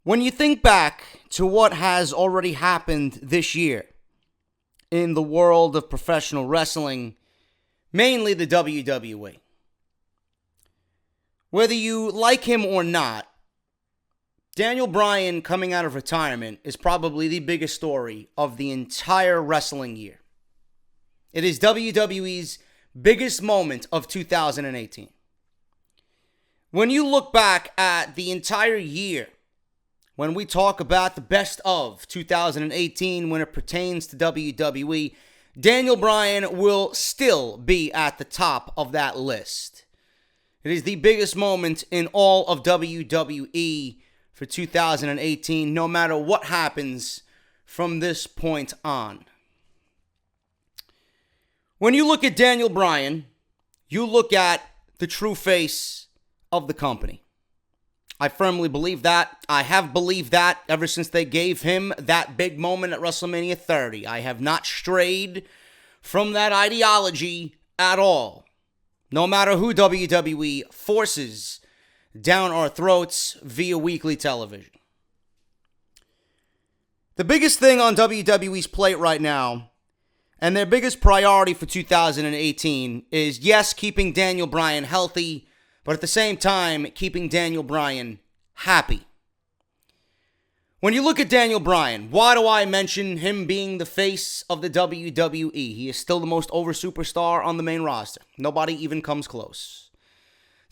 When you think back to what has already happened this year in the world of professional wrestling, mainly the WWE, whether you like him or not, Daniel Bryan coming out of retirement is probably the biggest story of the entire wrestling year. It is WWE's biggest moment of 2018. When you look back at the entire year, when we talk about the best of 2018 when it pertains to WWE, Daniel Bryan will still be at the top of that list. It is the biggest moment in all of WWE for 2018, no matter what happens from this point on. When you look at Daniel Bryan, you look at the true face of the company. I firmly believe that. I have believed that ever since they gave him that big moment at WrestleMania 30. I have not strayed from that ideology at all. No matter who WWE forces down our throats via weekly television. The biggest thing on WWE's plate right now, and their biggest priority for 2018, is yes, keeping Daniel Bryan healthy, but at the same time, keeping Daniel Bryan happy. When you look at Daniel Bryan, why do I mention him being the face of the WWE? He is still the most over superstar on the main roster. Nobody even comes close.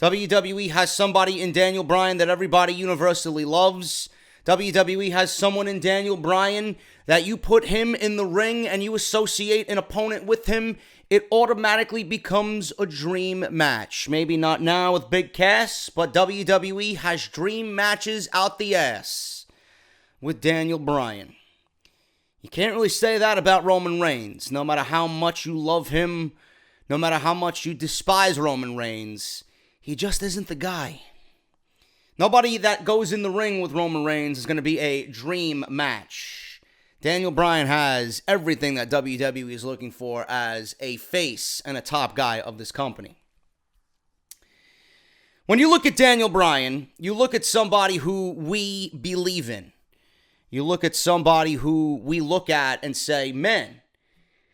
WWE has somebody in Daniel Bryan that everybody universally loves. WWE has someone in Daniel Bryan that you put him in the ring and you associate an opponent with him, it automatically becomes a dream match. Maybe not now with Big Cass, but WWE has dream matches out the ass with Daniel Bryan. You can't really say that about Roman Reigns. No matter how much you love him, no matter how much you despise Roman Reigns, he just isn't the guy. Nobody that goes in the ring with Roman Reigns is going to be a dream match. Daniel Bryan has everything that WWE is looking for as a face and a top guy of this company. When you look at Daniel Bryan, you look at somebody who we believe in. You look at somebody who we look at and say, man,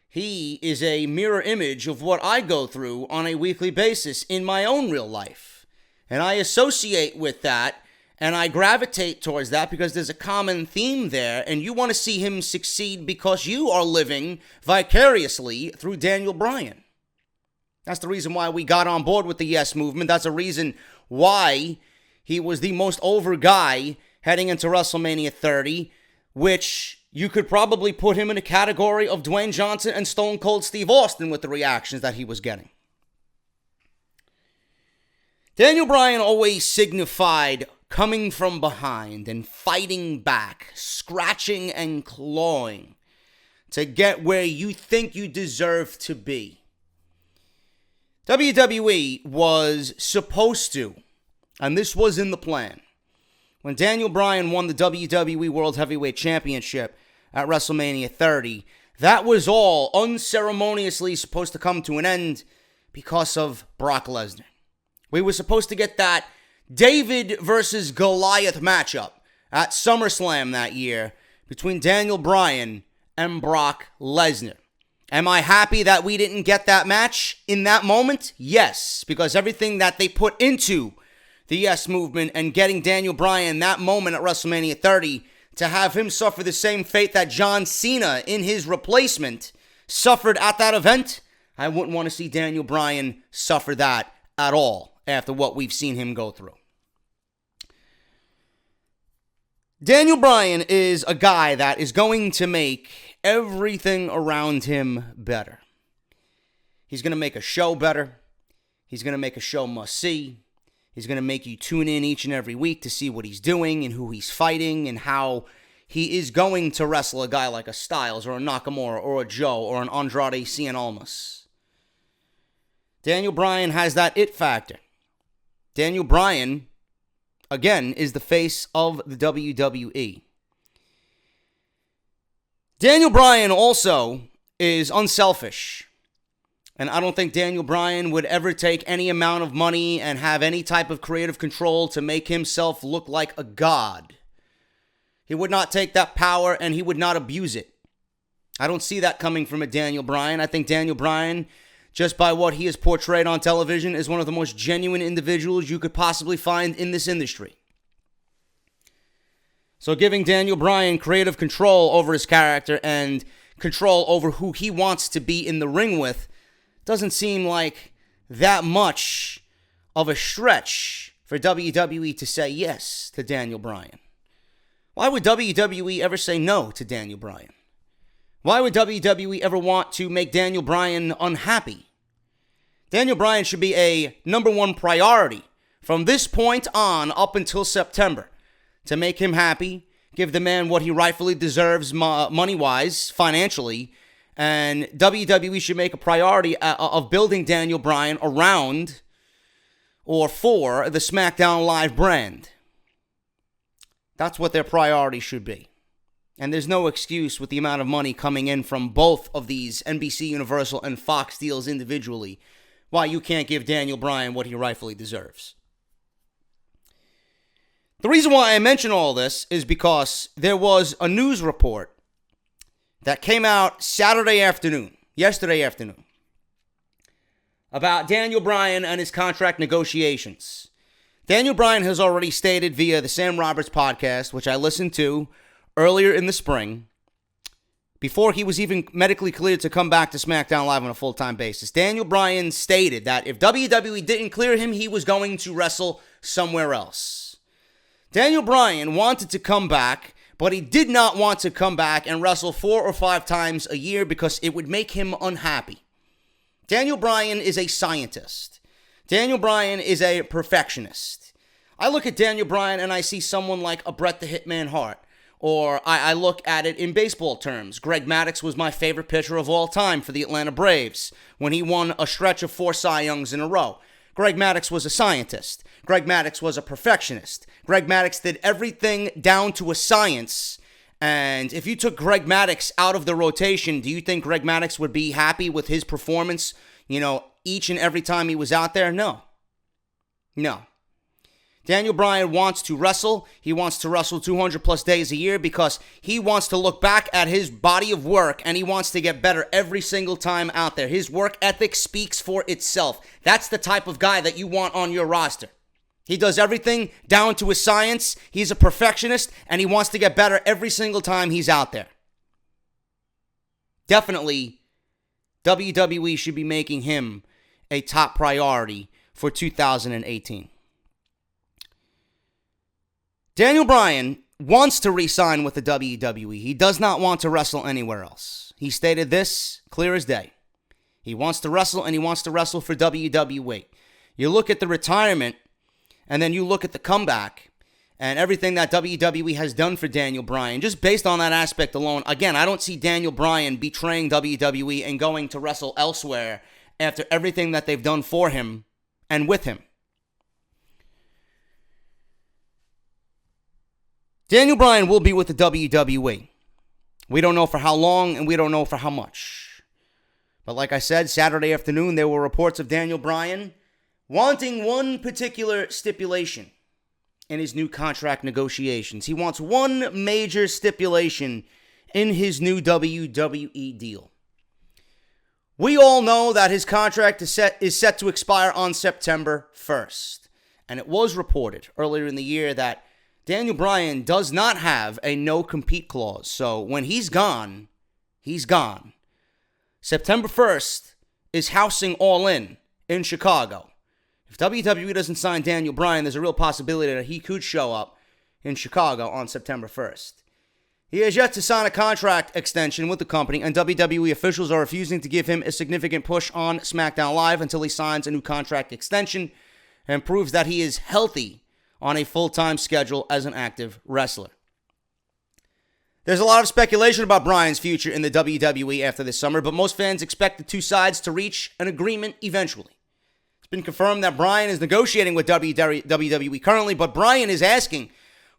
he is a mirror image of what I go through on a weekly basis in my own real life. And I associate with that, and I gravitate towards that because there's a common theme there, and you want to see him succeed because you are living vicariously through Daniel Bryan. That's the reason why we got on board with the Yes Movement. That's a reason why he was the most over guy heading into WrestleMania 30, which you could probably put him in a category of Dwayne Johnson and Stone Cold Steve Austin with the reactions that he was getting. Daniel Bryan always signified coming from behind and fighting back, scratching and clawing to get where you think you deserve to be. WWE was supposed to, and this was in the plan, when Daniel Bryan won the WWE World Heavyweight Championship at WrestleMania 30, that was all unceremoniously supposed to come to an end because of Brock Lesnar. We were supposed to get that David versus Goliath matchup at SummerSlam that year between Daniel Bryan and Brock Lesnar. Am I happy that we didn't get that match in that moment? Yes, because everything that they put into the Yes Movement and getting Daniel Bryan that moment at WrestleMania 30 to have him suffer the same fate that John Cena in his replacement suffered at that event, I wouldn't want to see Daniel Bryan suffer that at all after what we've seen him go through. Daniel Bryan is a guy that is going to make everything around him better. He's going to make a show better. He's going to make a show must-see. He's going to make you tune in each and every week to see what he's doing and who he's fighting and how he is going to wrestle a guy like a Styles or a Nakamura or a Joe or an Andrade Cien Almas. Daniel Bryan has that it factor. Daniel Bryan, again, is the face of the WWE. Daniel Bryan also is unselfish. And I don't think Daniel Bryan would ever take any amount of money and have any type of creative control to make himself look like a god. He would not take that power and he would not abuse it. I don't see that coming from a Daniel Bryan. I think Daniel Bryan, just by what he has portrayed on television, is one of the most genuine individuals you could possibly find in this industry. So giving Daniel Bryan creative control over his character and control over who he wants to be in the ring with doesn't seem like that much of a stretch for WWE to say yes to Daniel Bryan. Why would WWE ever say no to Daniel Bryan? Why would WWE ever want to make Daniel Bryan unhappy? Daniel Bryan should be a number one priority from this point on up until September to make him happy, give the man what he rightfully deserves money-wise, financially, and WWE should make a priority of building Daniel Bryan around or for the SmackDown Live brand. That's what their priority should be. And there's no excuse with the amount of money coming in from both of these NBC Universal and Fox deals individually why you can't give Daniel Bryan what he rightfully deserves. The reason why I mention all this is because there was a news report that came out yesterday afternoon, about Daniel Bryan and his contract negotiations. Daniel Bryan has already stated via the Sam Roberts podcast, which I listened to earlier in the spring, before he was even medically cleared to come back to SmackDown Live on a full-time basis. Daniel Bryan stated that if WWE didn't clear him, he was going to wrestle somewhere else. Daniel Bryan wanted to come back, but he did not want to come back and wrestle 4 or 5 times a year because it would make him unhappy. Daniel Bryan is a scientist. Daniel Bryan is a perfectionist. I look at Daniel Bryan and I see someone like a Bret the Hitman Hart. Or I look at it in baseball terms. Greg Maddux was my favorite pitcher of all time for the Atlanta Braves when he won a stretch of 4 Cy Youngs in a row. Greg Maddux was a scientist. Greg Maddux was a perfectionist. Greg Maddux did everything down to a science. And if you took Greg Maddux out of the rotation, do you think Greg Maddux would be happy with his performance, each and every time he was out there? No. Daniel Bryan wants to wrestle. He wants to wrestle 200 plus days a year because he wants to look back at his body of work and he wants to get better every single time out there. His work ethic speaks for itself. That's the type of guy that you want on your roster. He does everything down to a science. He's a perfectionist and he wants to get better every single time he's out there. Definitely, WWE should be making him a top priority for 2018. Daniel Bryan wants to re-sign with the WWE. He does not want to wrestle anywhere else. He stated this clear as day. He wants to wrestle, and he wants to wrestle for WWE. You look at the retirement, and then you look at the comeback, and everything that WWE has done for Daniel Bryan, just based on that aspect alone. Again, I don't see Daniel Bryan betraying WWE and going to wrestle elsewhere after everything that they've done for him and with him. Daniel Bryan will be with the WWE. We don't know for how long and we don't know for how much. But like I said, Saturday afternoon, there were reports of Daniel Bryan wanting one particular stipulation in his new contract negotiations. He wants one major stipulation in his new WWE deal. We all know that his contract is set to expire on September 1st. And it was reported earlier in the year that Daniel Bryan does not have a no-compete clause. So when he's gone, he's gone. September 1st is housing All In Chicago. If WWE doesn't sign Daniel Bryan, there's a real possibility that he could show up in Chicago on September 1st. He has yet to sign a contract extension with the company, and WWE officials are refusing to give him a significant push on SmackDown Live until he signs a new contract extension and proves that he is healthy on a full-time schedule as an active wrestler. There's a lot of speculation about Bryan's future in the WWE after this summer, but most fans expect the two sides to reach an agreement eventually. It's been confirmed that Bryan is negotiating with WWE currently, but Bryan is asking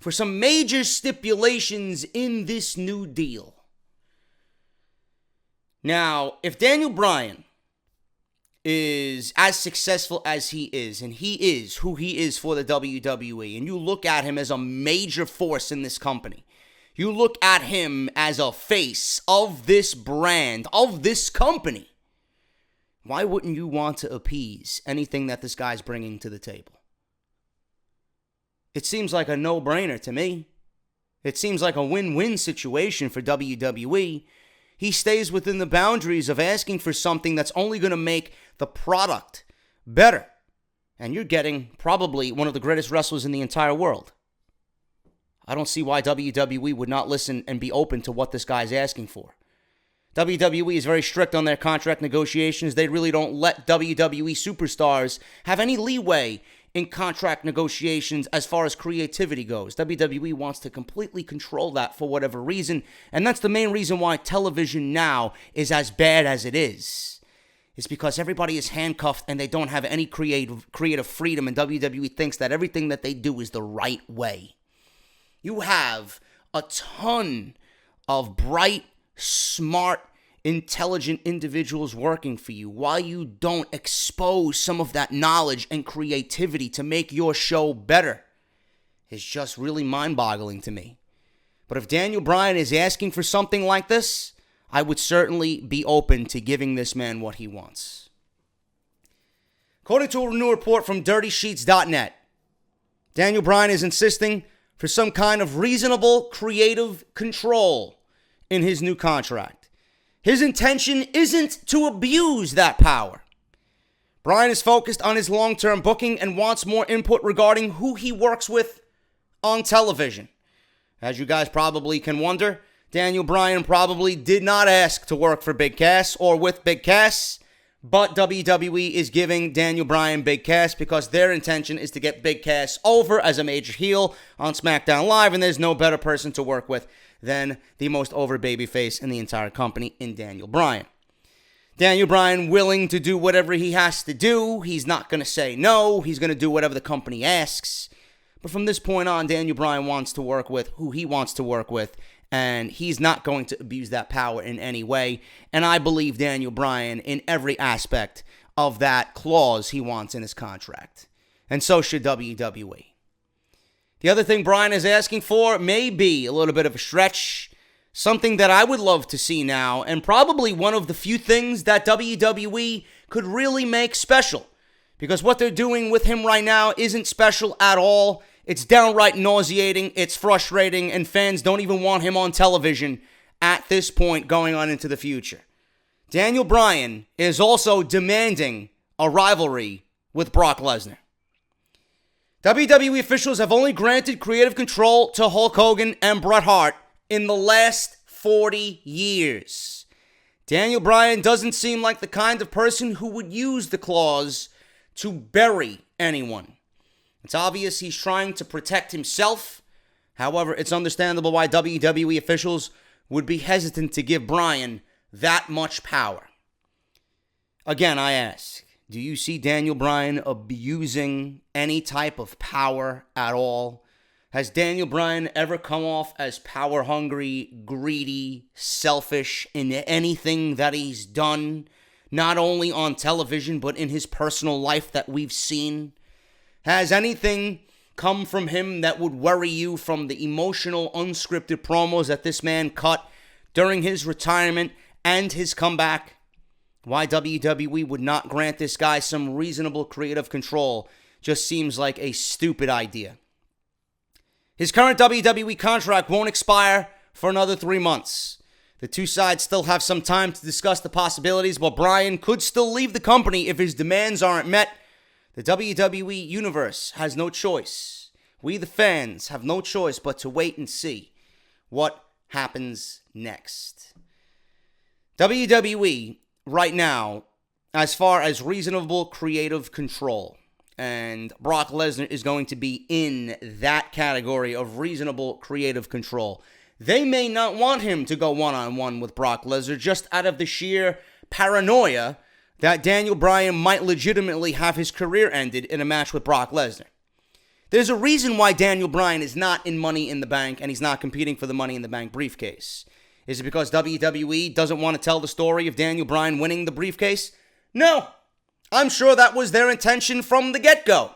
for some major stipulations in this new deal. Now, if Daniel Bryan is as successful as he is, and he is who he is for the WWE, and you look at him as a major force in this company, You look at him as a face of this brand, of this company. Why wouldn't you want to appease anything that this guy's bringing to the table? It seems like a no-brainer to me. It seems like a win-win situation for WWE. He stays within the boundaries of asking for something that's only going to make the product better. And you're getting probably one of the greatest wrestlers in the entire world. I don't see why WWE would not listen and be open to what this guy's asking for. WWE is very strict on their contract negotiations. They really don't let WWE superstars have any leeway in contract negotiations as far as creativity goes. WWE wants to completely control that for whatever reason, and that's the main reason why television now is as bad as it is. It's because everybody is handcuffed and they don't have any creative freedom, and WWE thinks that everything that they do is the right way. You have a ton of bright, smart, intelligent individuals working for you. Why you don't expose some of that knowledge and creativity to make your show better is just really mind-boggling to me. But if Daniel Bryan is asking for something like this, I would certainly be open to giving this man what he wants. According to a new report from DirtySheets.net, Daniel Bryan is insisting for some kind of reasonable creative control in his new contract. His intention isn't to abuse that power. Bryan is focused on his long-term booking and wants more input regarding who he works with on television. As you guys probably can wonder, Daniel Bryan probably did not ask to work for Big Cass or with Big Cass, but WWE is giving Daniel Bryan Big Cass because their intention is to get Big Cass over as a major heel on SmackDown Live, and there's no better person to work with than the most over babyface in the entire company in Daniel Bryan. Daniel Bryan willing to do whatever he has to do. He's not going to say no. He's going to do whatever the company asks. But from this point on, Daniel Bryan wants to work with who he wants to work with, and he's not going to abuse that power in any way. And I believe Daniel Bryan in every aspect of that clause he wants in his contract. And so should WWE. The other thing Bryan is asking for may be a little bit of a stretch, something that I would love to see now, and probably one of the few things that WWE could really make special. Because what they're doing with him right now isn't special at all. It's downright nauseating, it's frustrating, and fans don't even want him on television at this point going on into the future. Daniel Bryan is also demanding a rivalry with Brock Lesnar. WWE officials have only granted creative control to Hulk Hogan and Bret Hart in the last 40 years. Daniel Bryan doesn't seem like the kind of person who would use the clause to bury anyone. It's obvious he's trying to protect himself. However, it's understandable why WWE officials would be hesitant to give Bryan that much power. Again, I ask, do you see Daniel Bryan abusing any type of power at all? Has Daniel Bryan ever come off as power hungry, greedy, selfish in anything that he's done? Not only on television, but in his personal life that we've seen? Has anything come from him that would worry you from the emotional, unscripted promos that this man cut during his retirement and his comeback? Why WWE would not grant this guy some reasonable creative control just seems like a stupid idea. His current WWE contract won't expire for another 3 months. The two sides still have some time to discuss the possibilities, but Bryan could still leave the company if his demands aren't met. The WWE universe has no choice. We, the fans, have no choice but to wait and see what happens next. WWE, right now, as far as reasonable creative control, and Brock Lesnar is going to be in that category of reasonable creative control. They may not want him to go one-on-one with Brock Lesnar just out of the sheer paranoia that Daniel Bryan might legitimately have his career ended in a match with Brock Lesnar. There's a reason why Daniel Bryan is not in Money in the Bank and he's not competing for the Money in the Bank briefcase. Is it because WWE doesn't want to tell the story of Daniel Bryan winning the briefcase? No. I'm sure that was their intention from the get-go.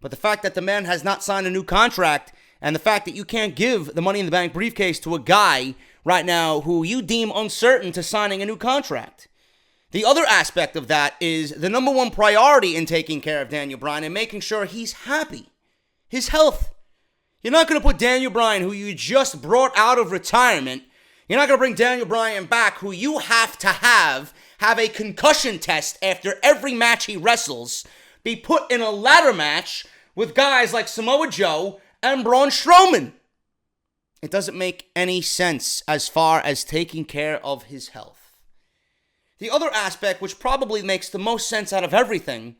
But the fact that the man has not signed a new contract And the fact that you can't give the Money in the Bank briefcase to a guy right now who you deem uncertain to signing a new contract. The other aspect of that is the number one priority in taking care of Daniel Bryan and making sure he's happy. His health. You're not going to put Daniel Bryan, who you just brought out of retirement, you're not going to bring Daniel Bryan back, who you have to have a concussion test after every match he wrestles, be put in a ladder match with guys like Samoa Joe and Braun Strowman. It doesn't make any sense as far as taking care of his health. The other aspect, which probably makes the most sense out of everything,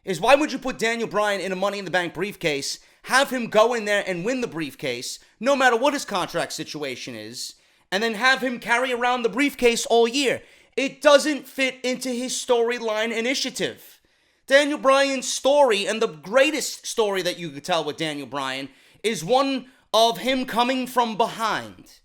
is why would you put Daniel Bryan in a Money in the Bank briefcase, have him go in there and win the briefcase, no matter what his contract situation is, and then have him carry around the briefcase all year? It doesn't fit into his storyline initiative. Daniel Bryan's story, and the greatest story that you could tell with Daniel Bryan, is one of him coming from behind.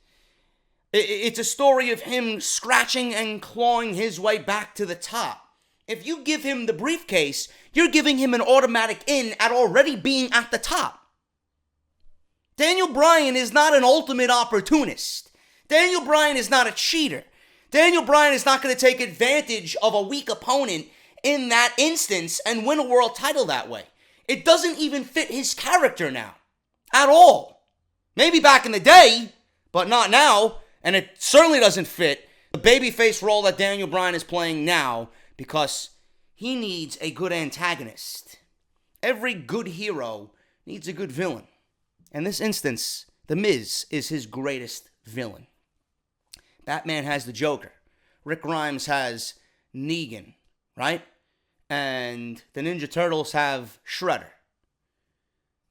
It's a story of him scratching and clawing his way back to the top. If you give him the briefcase, you're giving him an automatic in at already being at the top. Daniel Bryan is not an ultimate opportunist. Daniel Bryan is not a cheater. Daniel Bryan is not going to take advantage of a weak opponent in that instance and win a world title that way. It doesn't even fit his character now. At all. Maybe back in the day, but not now. And it certainly doesn't fit the babyface role that Daniel Bryan is playing now, because he needs a good antagonist. Every good hero needs a good villain. In this instance, The Miz is his greatest villain. Batman has the Joker. Rick Grimes has Negan, right? And the Ninja Turtles have Shredder.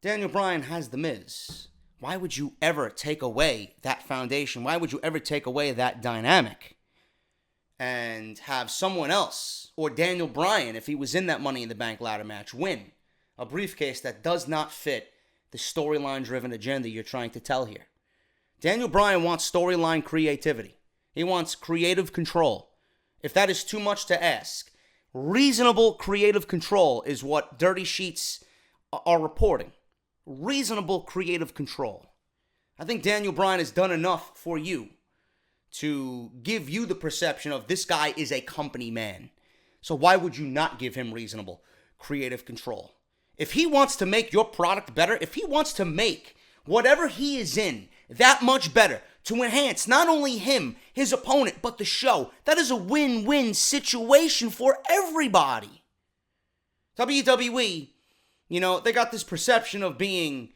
Daniel Bryan has The Miz. Why would you ever take away that foundation? Why would you ever take away that dynamic and have someone else, or Daniel Bryan, if he was in that Money in the Bank ladder match, win a briefcase that does not fit the storyline-driven agenda you're trying to tell here? Daniel Bryan wants storyline creativity. He wants creative control. If that is too much to ask, reasonable creative control is what Dirty Sheets are reporting. Reasonable creative control. I think Daniel Bryan has done enough for you to give you the perception of this guy is a company man. So why would you not give him reasonable creative control? If he wants to make your product better, if he wants to make whatever he is in that much better, to enhance not only him, his opponent, but the show, that is a win-win situation for everybody. WWE, you know, they got this perception of being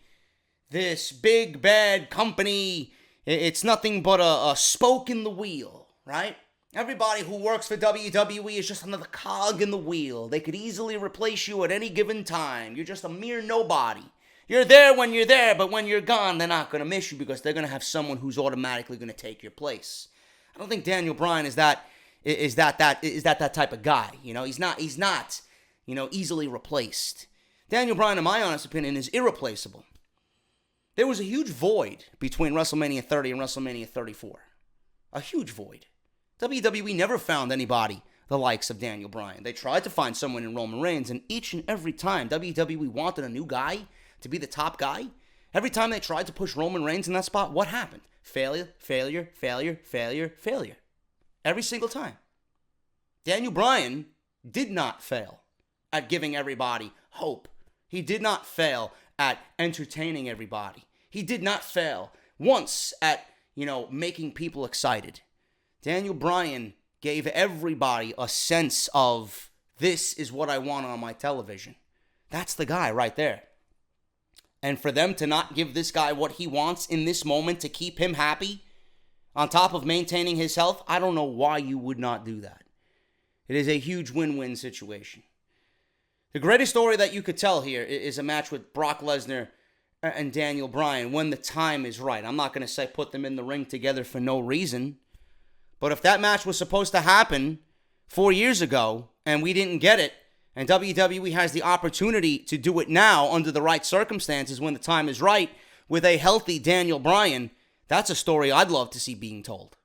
this big, bad company. It's nothing but a spoke in the wheel, right? Everybody who works for WWE is just another cog in the wheel. They could easily replace you at any given time. You're just a mere nobody. You're there when you're there, but when you're gone, they're not going to miss you because they're going to have someone who's automatically going to take your place. I don't think Daniel Bryan is that type of guy. You know, he's not, you know, easily replaced. Daniel Bryan, in my honest opinion, is irreplaceable. There was a huge void between WrestleMania 30 and WrestleMania 34. A huge void. WWE never found anybody the likes of Daniel Bryan. They tried to find someone in Roman Reigns, and each and every time WWE wanted a new guy to be the top guy, every time they tried to push Roman Reigns in that spot, what happened? Failure, failure, failure, failure, failure. Every single time. Daniel Bryan did not fail at giving everybody hope. He did not fail at entertaining everybody. He did not fail once at, you know, making people excited. Daniel Bryan gave everybody a sense of, this is what I want on my television. That's the guy right there. And for them to not give this guy what he wants in this moment to keep him happy, on top of maintaining his health, I don't know why you would not do that. It is a huge win-win situation. The greatest story that you could tell here is a match with Brock Lesnar and Daniel Bryan when the time is right. I'm not going to say put them in the ring together for no reason. But if that match was supposed to happen 4 years ago and we didn't get it, and WWE has the opportunity to do it now under the right circumstances when the time is right with a healthy Daniel Bryan, that's a story I'd love to see being told.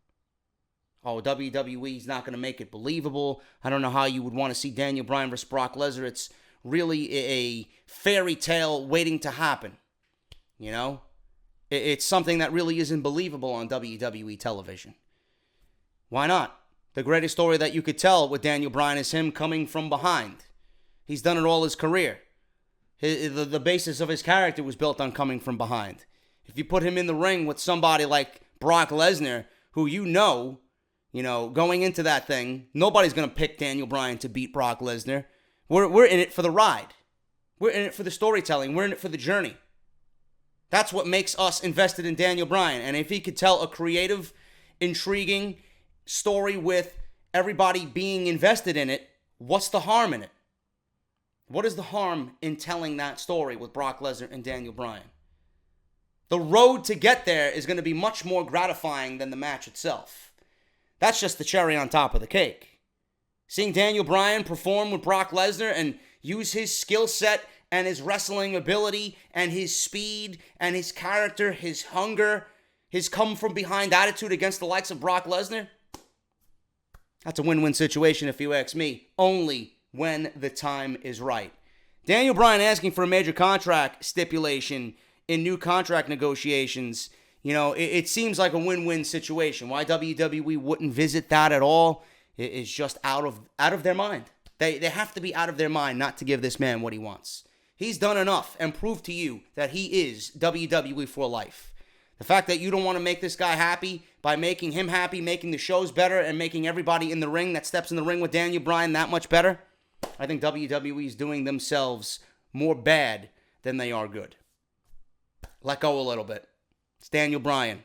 Oh, WWE is not going to make it believable. I don't know how you would want to see Daniel Bryan versus Brock Lesnar. It's really a fairy tale waiting to happen. You know? It's something that really isn't believable on WWE television. Why not? The greatest story that you could tell with Daniel Bryan is him coming from behind. He's done it all his career. The basis of his character was built on coming from behind. If you put him in the ring with somebody like Brock Lesnar, who going into that thing, nobody's going to pick Daniel Bryan to beat Brock Lesnar. We're in it for the ride. We're in it for the storytelling. We're in it for the journey. That's what makes us invested in Daniel Bryan. And if he could tell a creative, intriguing story with everybody being invested in it, what's the harm in it? What is the harm in telling that story with Brock Lesnar and Daniel Bryan? The road to get there is going to be much more gratifying than the match itself. That's just the cherry on top of the cake. Seeing Daniel Bryan perform with Brock Lesnar and use his skill set and his wrestling ability and his speed and his character, his hunger, his come-from-behind attitude against the likes of Brock Lesnar, that's a win-win situation if you ask me, only when the time is right. Daniel Bryan asking for a major contract stipulation in new contract negotiations, it seems like a win-win situation. Why WWE wouldn't visit that at all is just out of their mind. They have to be out of their mind not to give this man what he wants. He's done enough and proved to you that he is WWE for life. The fact that you don't want to make this guy happy by making him happy, making the shows better, and making everybody in the ring that steps in the ring with Daniel Bryan that much better, I think WWE is doing themselves more bad than they are good. Let go a little bit. It's Daniel Bryan.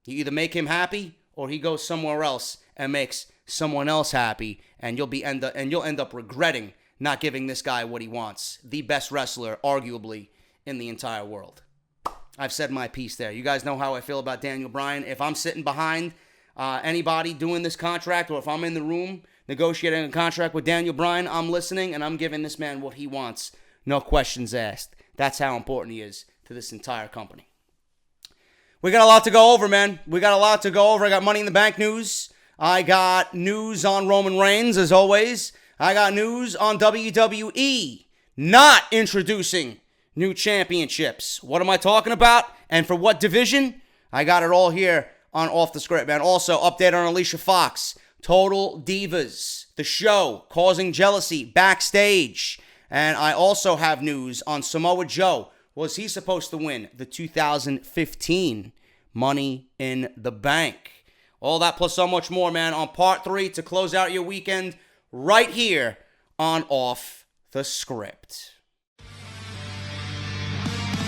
You either make him happy or he goes somewhere else and makes someone else happy, and you'll end up regretting not giving this guy what he wants. The best wrestler, arguably, in the entire world. I've said my piece there. You guys know how I feel about Daniel Bryan. If I'm sitting behind anybody doing this contract, or if I'm in the room negotiating a contract with Daniel Bryan, I'm listening and I'm giving this man what he wants. No questions asked. That's how important he is to this entire company. We got a lot to go over, man. We got a lot to go over. I got Money in the Bank news. I got news on Roman Reigns, as always. I got news on WWE not introducing new championships. What am I talking about? And for what division? I got it all here on Off the Script, man. Also, update on Alicia Fox. Total Divas, the show, causing jealousy backstage. And I also have news on Samoa Joe. Was he supposed to win the 2015 Money in the Bank? All that plus so much more, man, on part 3 to close out your weekend right here on Off the Script.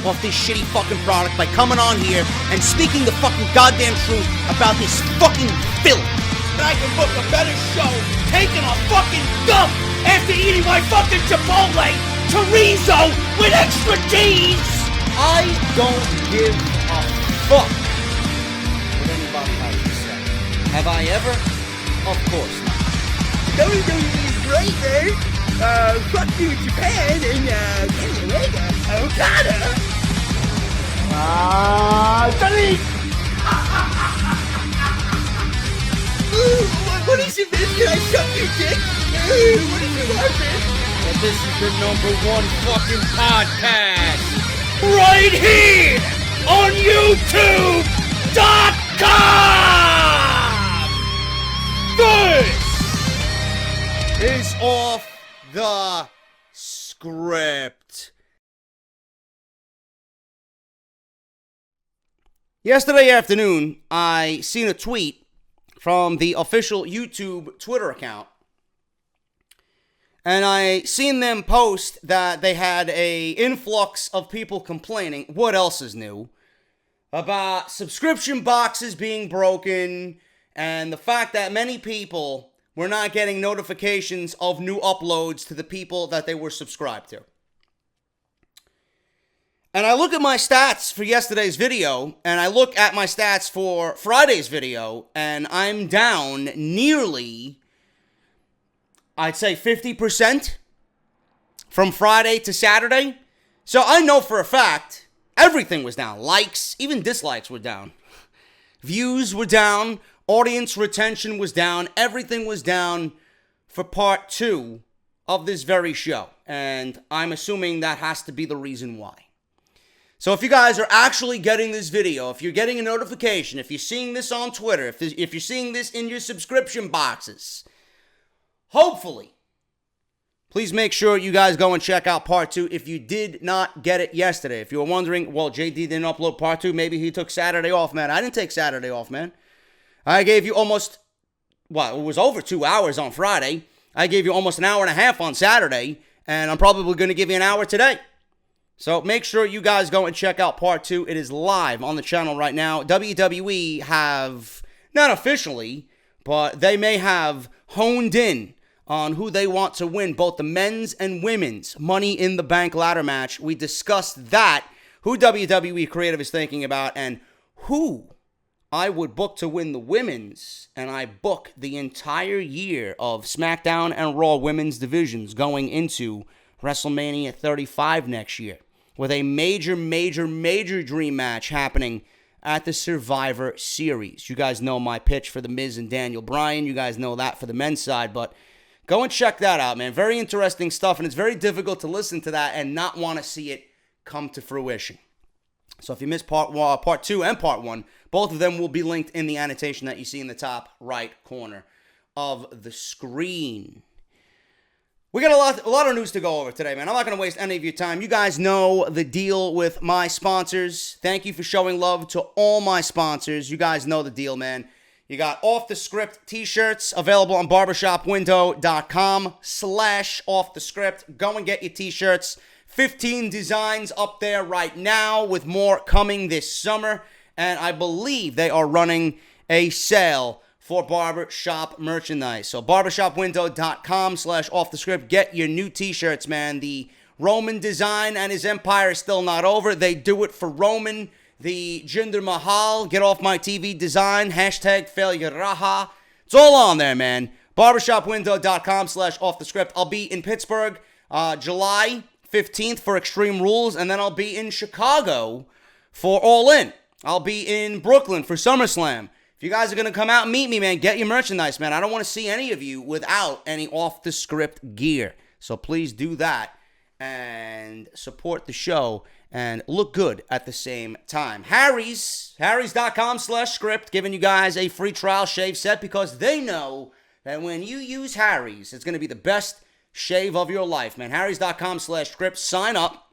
Off this shitty fucking product by coming on here and speaking the fucking goddamn truth about this fucking filth. I can book a better show taking a fucking dump after eating my fucking Chipotle chorizo with extra cheese. I don't give a fuck what anybody has to say. Have I ever? Of course not. WWE is great, man. Fuck you, Japan, and Kenny Omega, Okada. Delete! What is it, man? Can I suck your dick? What is it, man? And this is the #1 fucking podcast. Right here on YouTube.com! This is Off the Script. Yesterday afternoon, I seen a tweet from the official YouTube Twitter account. And I seen them post that they had a influx of people complaining, what else is new, about subscription boxes being broken and the fact that many people were not getting notifications of new uploads to the people that they were subscribed to. And I look at my stats for yesterday's video, and I look at my stats for Friday's video, and I'm down nearly, I'd say 50% from Friday to Saturday. So I know for a fact everything was down. Likes, even dislikes were down. Views were down. Audience retention was down. Everything was down for part 2 of this very show. And I'm assuming that has to be the reason why. So if you guys are actually getting this video, if you're getting a notification, if you're seeing this on Twitter, if you're seeing this in your subscription boxes, hopefully, please make sure you guys go and check out part 2 if you did not get it yesterday. If you were wondering, well, JD didn't upload part 2, maybe he took Saturday off, man. I didn't take Saturday off, man. I gave you almost, well, it was over 2 hours on Friday. I gave you almost an hour and a half on Saturday, and I'm probably going to give you an hour today. So make sure you guys go and check out part 2. It is live on the channel right now. WWE have, not officially, but they may have honed in on who they want to win both the men's and women's Money in the Bank ladder match. We discussed that, who WWE Creative is thinking about, and who I would book to win the women's, and I book the entire year of SmackDown and Raw women's divisions going into WrestleMania 35 next year, with a major dream match happening at the Survivor Series. You guys know my pitch for The Miz and Daniel Bryan. You guys know that for the men's side, but go and check that out, man. Very interesting stuff, and it's very difficult to listen to that and not want to see it come to fruition. So if you missed part 2 and part 1, both of them will be linked in the annotation that you see in the top right corner of the screen. We got a lot of news to go over today, man. I'm not going to waste any of your time. You guys know the deal with my sponsors. Thank you for showing love to all my sponsors. You guys know the deal, man. You got Off the Script t-shirts available on barbershopwindow.com/offthescript. Go and get your t-shirts. 15 designs up there right now with more coming this summer. And I believe they are running a sale for barbershop merchandise. So barbershopwindow.com/offthescript. Get your new t-shirts, man. The Roman design and his empire is still not over. They do it for Roman. The Jinder Mahal, get off my TV design, #failure raha. It's all on there, man. Barbershopwindow.com/offthescript. I'll be in Pittsburgh July 15th for Extreme Rules, and then I'll be in Chicago for All In. I'll be in Brooklyn for SummerSlam. If you guys are going to come out and meet me, man, get your merchandise, man. I don't want to see any of you without any off-the-script gear. So please do that and support the show and look good at the same time. Harry's.com/script, giving you guys a free trial shave set because they know that when you use Harry's, it's going to be the best shave of your life, man. Harry's.com/script. Sign up.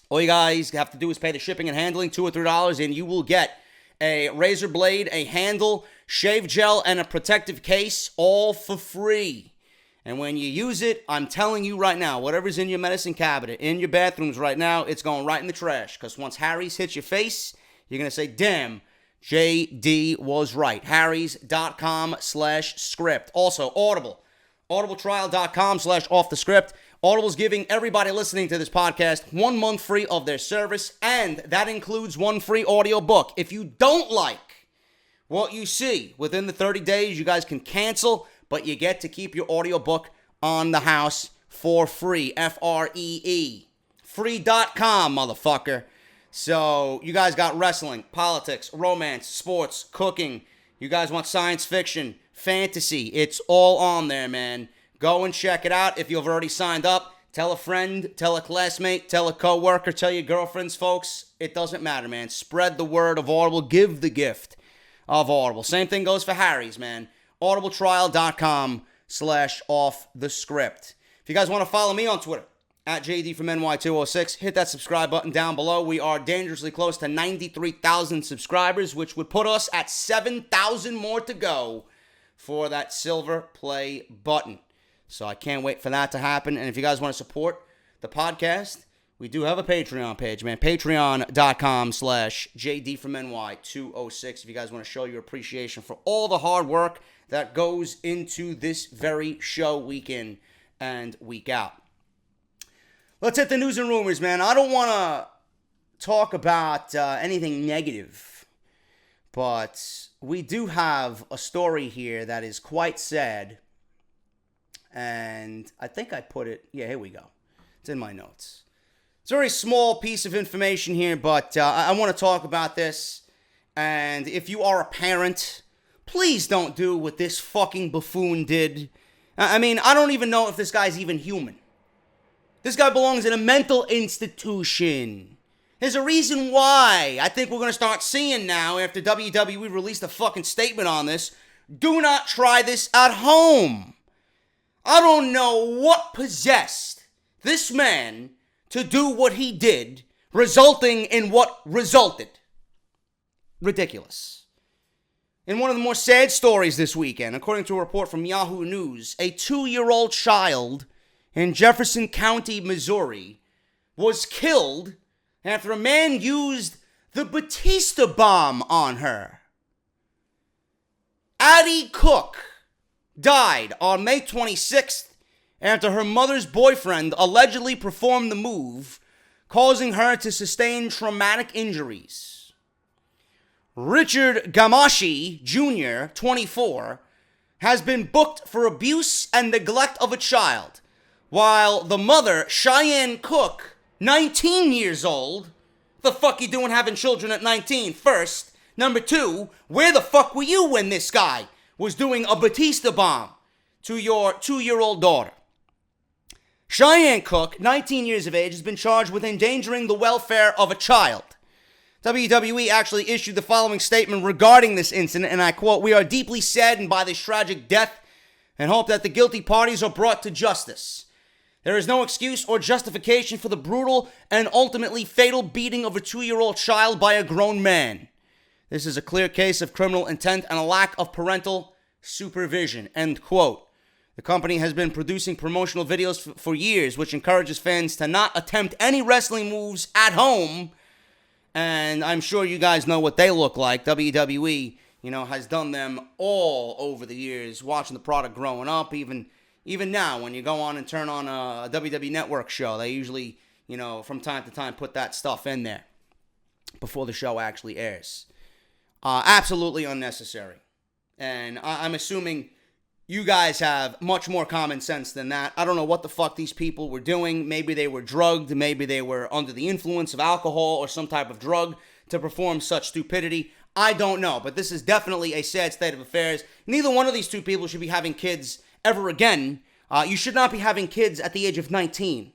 All you guys have to do is pay the shipping and handling, $2 or $3, and you will get a razor blade, a handle, shave gel, and a protective case, all for free. And when you use it, I'm telling you right now, whatever's in your medicine cabinet, in your bathrooms right now, it's going right in the trash. Because once Harry's hits your face, you're going to say, damn, JD was right. Harry's.com/script. Also, Audible. audibletrial.com/offthescript. Audible's giving everybody listening to this podcast 1 month free of their service, and that includes 1 free audio book. If you don't like what you see within the 30 days, you guys can cancel, but you get to keep your audio book on the house for free. Free. Free.com, motherfucker. So you guys got wrestling, politics, romance, sports, cooking. You guys want science fiction, fantasy. It's all on there, man. Go and check it out. If you've already signed up, tell a friend, tell a classmate, tell a coworker, tell your girlfriends, folks. It doesn't matter, man. Spread the word of Audible. Give the gift of Audible. Same thing goes for Harry's, man. audibletrial.com/offthescript. If you guys want to follow me on Twitter, at JDFROMNY206, hit that subscribe button down below. We are dangerously close to 93,000 subscribers, which would put us at 7,000 more to go for that silver play button. So I can't wait for that to happen. And if you guys want to support the podcast, we do have a Patreon page, man. Patreon.com/JDFROMNY206. If you guys want to show your appreciation for all the hard work that goes into this very show week in and week out. Let's hit the news and rumors, man. I don't want to talk about anything negative, but we do have a story here that is quite sad. And I think I put it, yeah, here we go. It's in my notes. It's a very small piece of information here, but I want to talk about this. And if you are a parent, please don't do what this fucking buffoon did. I mean, I don't even know if this guy's even human. This guy belongs in a mental institution. There's a reason why. I think we're going to start seeing now, after WWE released a fucking statement on this, do not try this at home. I don't know what possessed this man to do what he did, resulting in what resulted. Ridiculous. In one of the more sad stories this weekend, according to a report from Yahoo News, a 2-year-old child in Jefferson County, Missouri, was killed after a man used the Batista bomb on her. Addie Cook died on May 26th after her mother's boyfriend allegedly performed the move, causing her to sustain traumatic injuries. Richard Gamashi Jr., 24, has been booked for abuse and neglect of a child, while the mother, Cheyenne Cook, 19 years old, the fuck you doing having children at 19, first? Number 2, where the fuck were you when this guy was doing a Batista bomb to your 2-year-old daughter? Cheyenne Cook, 19 years of age, has been charged with endangering the welfare of a child. WWE actually issued the following statement regarding this incident, and I quote, "We are deeply saddened by this tragic death and hope that the guilty parties are brought to justice. There is no excuse or justification for the brutal and ultimately fatal beating of a 2-year-old child by a grown man. This is a clear case of criminal intent and a lack of parental supervision," end quote. The company has been producing promotional videos for years, which encourages fans to not attempt any wrestling moves at home. And I'm sure you guys know what they look like. WWE, has done them all over the years, watching the product growing up. Even now, when you go on and turn on a WWE Network show, they usually, from time to time put that stuff in there before the show actually airs. Absolutely unnecessary. And I'm assuming you guys have much more common sense than that. I don't know what the fuck these people were doing. Maybe they were drugged. Maybe they were under the influence of alcohol or some type of drug to perform such stupidity. I don't know. But this is definitely a sad state of affairs. Neither one of these two people should be having kids ever again. You should not be having kids at the age of 19.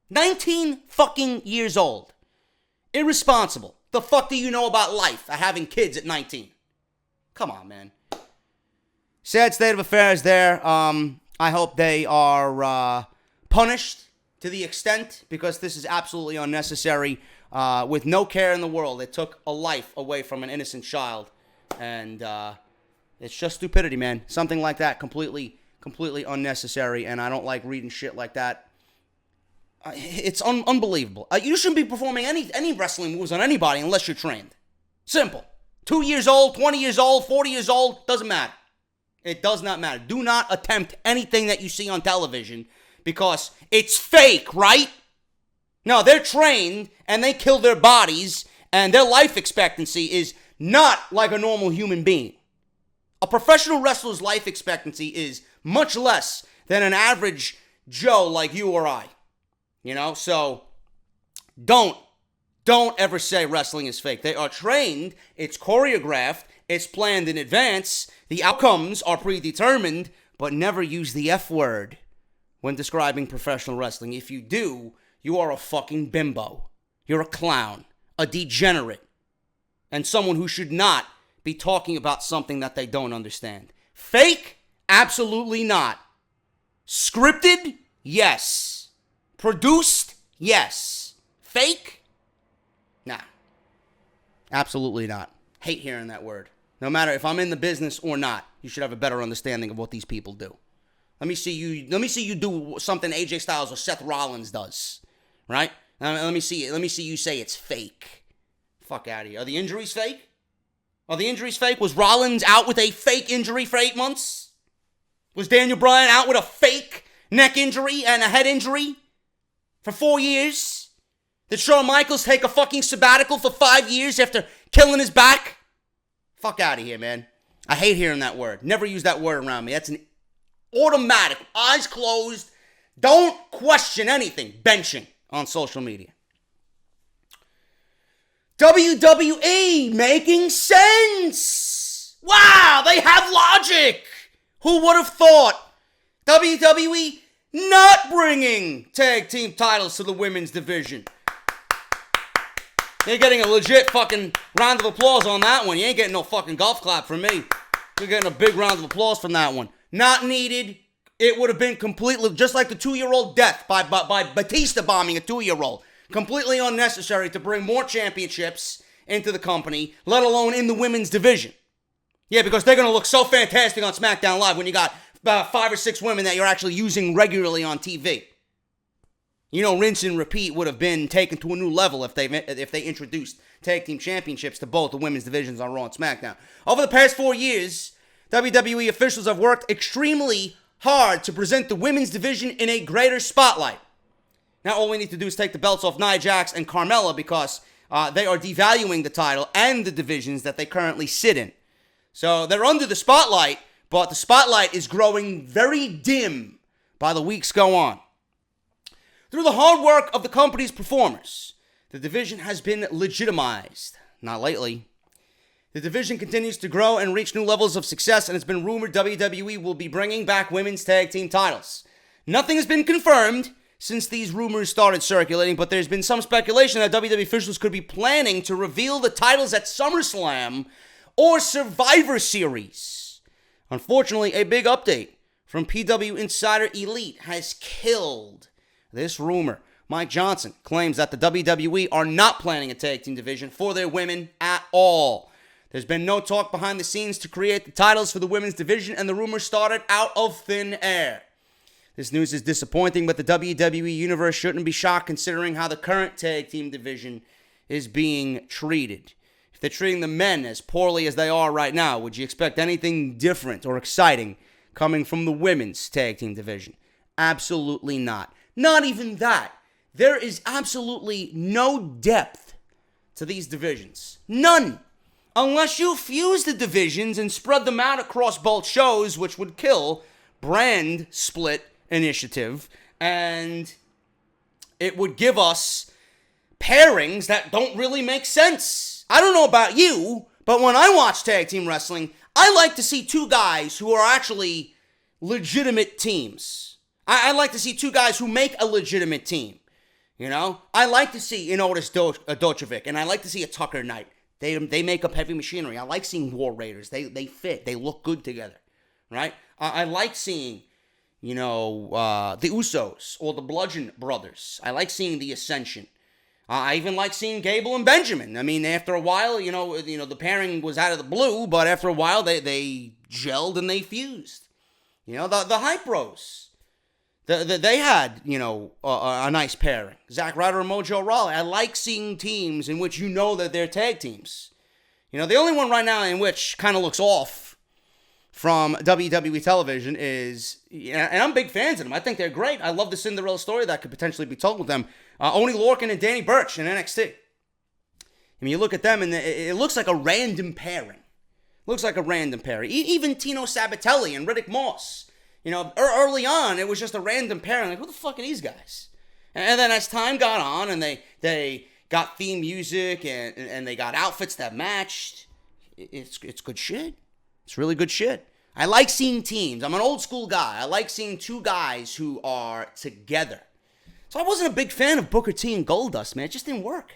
19 fucking years old. Irresponsible. The fuck do you know about life at having kids at 19? Come on, man. Sad state of affairs there. I hope they are punished to the extent, because this is absolutely unnecessary. With no care in the world, it took a life away from an innocent child. And it's just stupidity, man. Something like that, completely unnecessary. And I don't like reading shit like that. It's unbelievable. You shouldn't be performing any wrestling moves on anybody unless you're trained. Simple. 2 years old, 20 years old, 40 years old, doesn't matter. It does not matter. Do not attempt anything that you see on television because it's fake, right? No, they're trained and they kill their bodies, and their life expectancy is not like a normal human being. A professional wrestler's life expectancy is much less than an average Joe like you or I. So don't ever say wrestling is fake. They are trained, it's choreographed, it's planned in advance, the outcomes are predetermined, but never use the F word when describing professional wrestling. If you do, you are a fucking bimbo. You're a clown, a degenerate, and someone who should not be talking about something that they don't understand. Fake? Absolutely not. Scripted? Yes. Produced? Yes. Fake? Nah. Absolutely not. Hate hearing that word. No matter if I'm in the business or not, you should have a better understanding of what these people do. Let me see you do something AJ Styles or Seth Rollins does. Right? Let me see you say it's fake. Fuck out of here. Are the injuries fake? Was Rollins out with a fake injury for 8 months? Was Daniel Bryan out with a fake neck injury and a head injury for 4 years? Did Shawn Michaels take a fucking sabbatical for 5 years after killing his back? Fuck out of here, man. I hate hearing that word. Never use that word around me. That's an automatic, eyes closed, don't question anything, benching on social media. WWE making sense. Wow, they have logic. Who would have thought? WWE not bringing tag team titles to the women's division. You're getting a legit fucking round of applause on that one. You ain't getting no fucking golf clap from me. You're getting a big round of applause from that one. Not needed. It would have been completely, just like the 2-year-old death by Batista bombing a 2-year-old. Completely unnecessary to bring more championships into the company, let alone in the women's division. Yeah, because they're going to look so fantastic on SmackDown Live when you got 5 or 6 women that you're actually using regularly on TV. You know, rinse and repeat would have been taken to a new level if they introduced tag team championships to both the women's divisions on Raw and SmackDown. Over the past 4 years, WWE officials have worked extremely hard to present the women's division in a greater spotlight. Now all we need to do is take the belts off Nia Jax and Carmella because they are devaluing the title and the divisions that they currently sit in. So they're under the spotlight, but the spotlight is growing very dim by the weeks go on. Through the hard work of the company's performers, the division has been legitimized. Not lately. The division continues to grow and reach new levels of success, and it's been rumored WWE will be bringing back women's tag team titles. Nothing has been confirmed since these rumors started circulating, but there's been some speculation that WWE officials could be planning to reveal the titles at SummerSlam or Survivor Series. Unfortunately, a big update from PW Insider Elite has killed this rumor. Mike Johnson claims that the WWE are not planning a tag team division for their women at all. There's been no talk behind the scenes to create the titles for the women's division, and the rumor started out of thin air. This news is disappointing, but the WWE Universe shouldn't be shocked considering how the current tag team division is being treated. If they're treating the men as poorly as they are right now, would you expect anything different or exciting coming from the women's tag team division? Absolutely not. Not even that. There is absolutely no depth to these divisions. None. Unless you fuse the divisions and spread them out across both shows, which would kill brand split initiative, and it would give us pairings that don't really make sense. I don't know about you, but when I watch tag team wrestling, I like to see 2 guys who are actually legitimate teams. I like to see 2 guys who make a legitimate team. You know? I like to see an Otis Dojovic, and I like to see a Tucker Knight. They make up heavy machinery. I like seeing War Raiders. They fit. They look good together. Right? I like seeing, the Usos or the Bludgeon Brothers. I like seeing the Ascension. I even like seeing Gable and Benjamin. I mean, after a while, the pairing was out of the blue, but after a while, they gelled and they fused. The Hype Bros. They had, a nice pairing. Zack Ryder and Mojo Rawley. I like seeing teams in which that they're tag teams. The only one right now in which kind of looks off from WWE television is, and I'm big fans of them. I think they're great. I love the Cinderella story that could potentially be told with them. Oney Lorcan and Danny Burch in NXT. I mean, you look at them and it looks like a random pairing. Even Tino Sabatelli and Riddick Moss. Early on, it was just a random pairing. Like, who the fuck are these guys? And then as time got on and they got theme music and they got outfits that matched, it's good shit. It's really good shit. I like seeing teams. I'm an old school guy. I like seeing 2 guys who are together. So I wasn't a big fan of Booker T and Goldust, man. It just didn't work.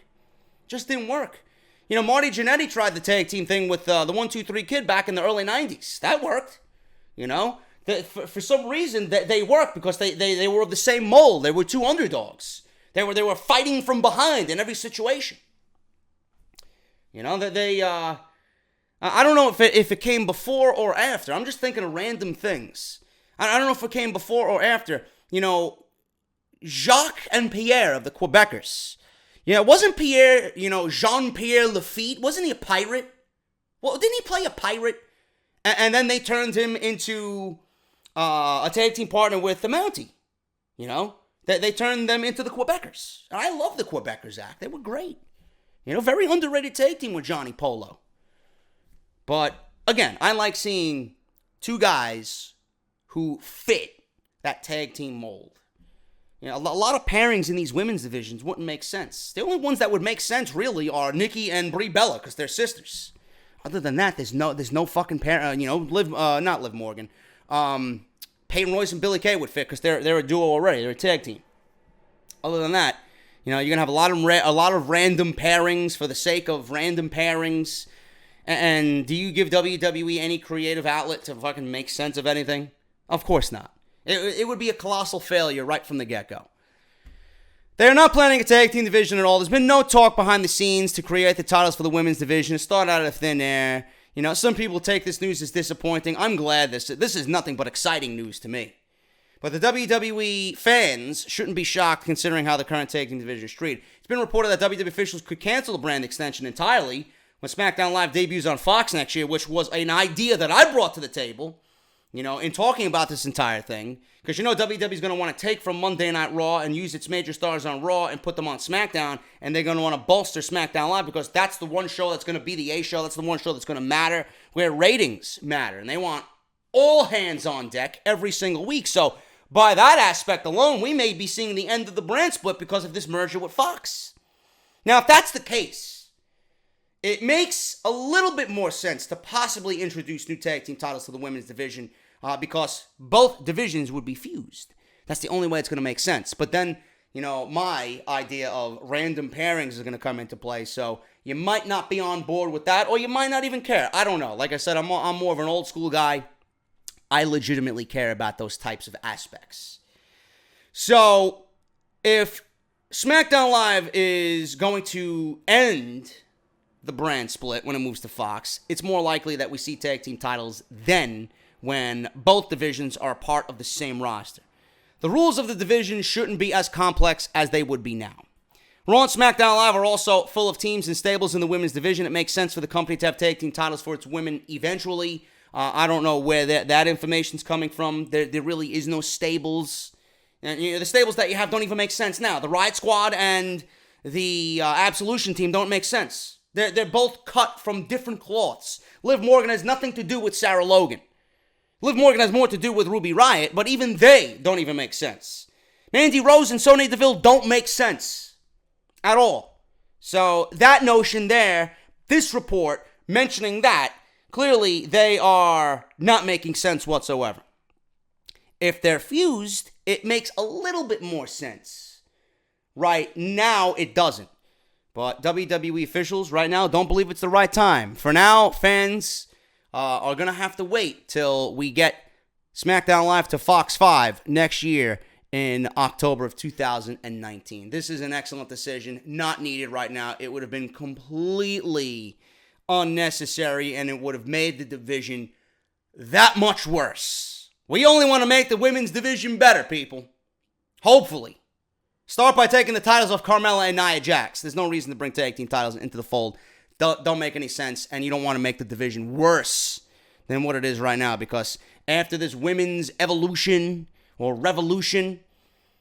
Marty Jannetty tried the tag team thing with the 1-2-3 Kid back in the early 90s. That worked. For some reason, they worked because they were of the same mold. They were 2 underdogs. They were fighting from behind in every situation. I don't know if it came before or after. I'm just thinking of random things. I don't know if it came before or after. Jacques and Pierre of the Quebecers. Wasn't Pierre, Jean-Pierre Lafitte? Wasn't he a pirate? Well, didn't he play a pirate? And then they turned him into a tag team partner with the Mountie. They turned them into the Quebecers. And I love the Quebecers act. They were great. Very underrated tag team with Johnny Polo. But, again, I like seeing 2 guys who fit that tag team mold. A lot of pairings in these women's divisions wouldn't make sense. The only ones that would make sense, really, are Nikki and Brie Bella, because they're sisters. Other than that, there's no fucking pair. Not Liv Morgan. Peyton Royce and Billie Kay would fit because they're a duo already. They're a tag team. Other than that, You know, you're going to have a lot of random pairings for the sake of random pairings. And do you give WWE any creative outlet to fucking make sense of anything? Of course not. It would be a colossal failure right from the get-go. They're not planning a tag team division at all. There's been no talk behind the scenes to create the titles for the women's division. It started out of thin air. You know, some people take this news as disappointing. I'm glad this is nothing but exciting news to me. But the WWE fans shouldn't be shocked considering how the current tag team division is treated. It's been reported that WWE officials could cancel the brand extension entirely when SmackDown Live debuts on Fox next year, which was an idea that I brought to the table, you know, in talking about this entire thing. Because you know WWE is going to want to take from Monday Night Raw and use its major stars on Raw and put them on SmackDown, and they're going to want to bolster SmackDown Live because that's the one show that's going to be the A show. That's the one show that's going to matter, where ratings matter. And they want all hands on deck every single week. So by that aspect alone, we may be seeing the end of the brand split because of this merger with Fox. Now, if that's the case, it makes a little bit more sense to possibly introduce new tag team titles to the women's division because both divisions would be fused. That's the only way it's going to make sense. But then, you know, my idea of random pairings is going to come into play. So you might not be on board with that, or you might not even care. I don't know. Like I said, I'm more of an old school guy. I legitimately care about those types of aspects. So if SmackDown Live is going to end the brand split when it moves to Fox, it's more likely that we see tag team titles then when both divisions are part of the same roster. The rules of the division shouldn't be as complex as they would be now. Raw and SmackDown Live are also full of teams and stables in the women's division. It makes sense for the company to have tag team titles for its women eventually. I don't know where that information's coming from. There really is no stables. And, you know, the stables that you have don't even make sense now. The Riot Squad and the Absolution team don't make sense. They're both cut from different cloths. Liv Morgan has nothing to do with Sarah Logan. Liv Morgan has more to do with Ruby Riott, but even they don't even make sense. Mandy Rose and Sonya Deville don't make sense at all. So that notion there, this report mentioning that, clearly they are not making sense whatsoever. If they're fused, it makes a little bit more sense. Right now, it doesn't. But WWE officials right now don't believe it's the right time. For now, fans are going to have to wait till we get SmackDown Live to Fox 5 next year in October of 2019. This is an excellent decision, not needed right now. It would have been completely unnecessary, and it would have made the division that much worse. We only want to make the women's division better, people. Hopefully. Start by taking the titles off Carmella and Nia Jax. There's no reason to bring tag team titles into the fold. Don't make any sense, and you don't want to make the division worse than what it is right now, because after this women's evolution or revolution,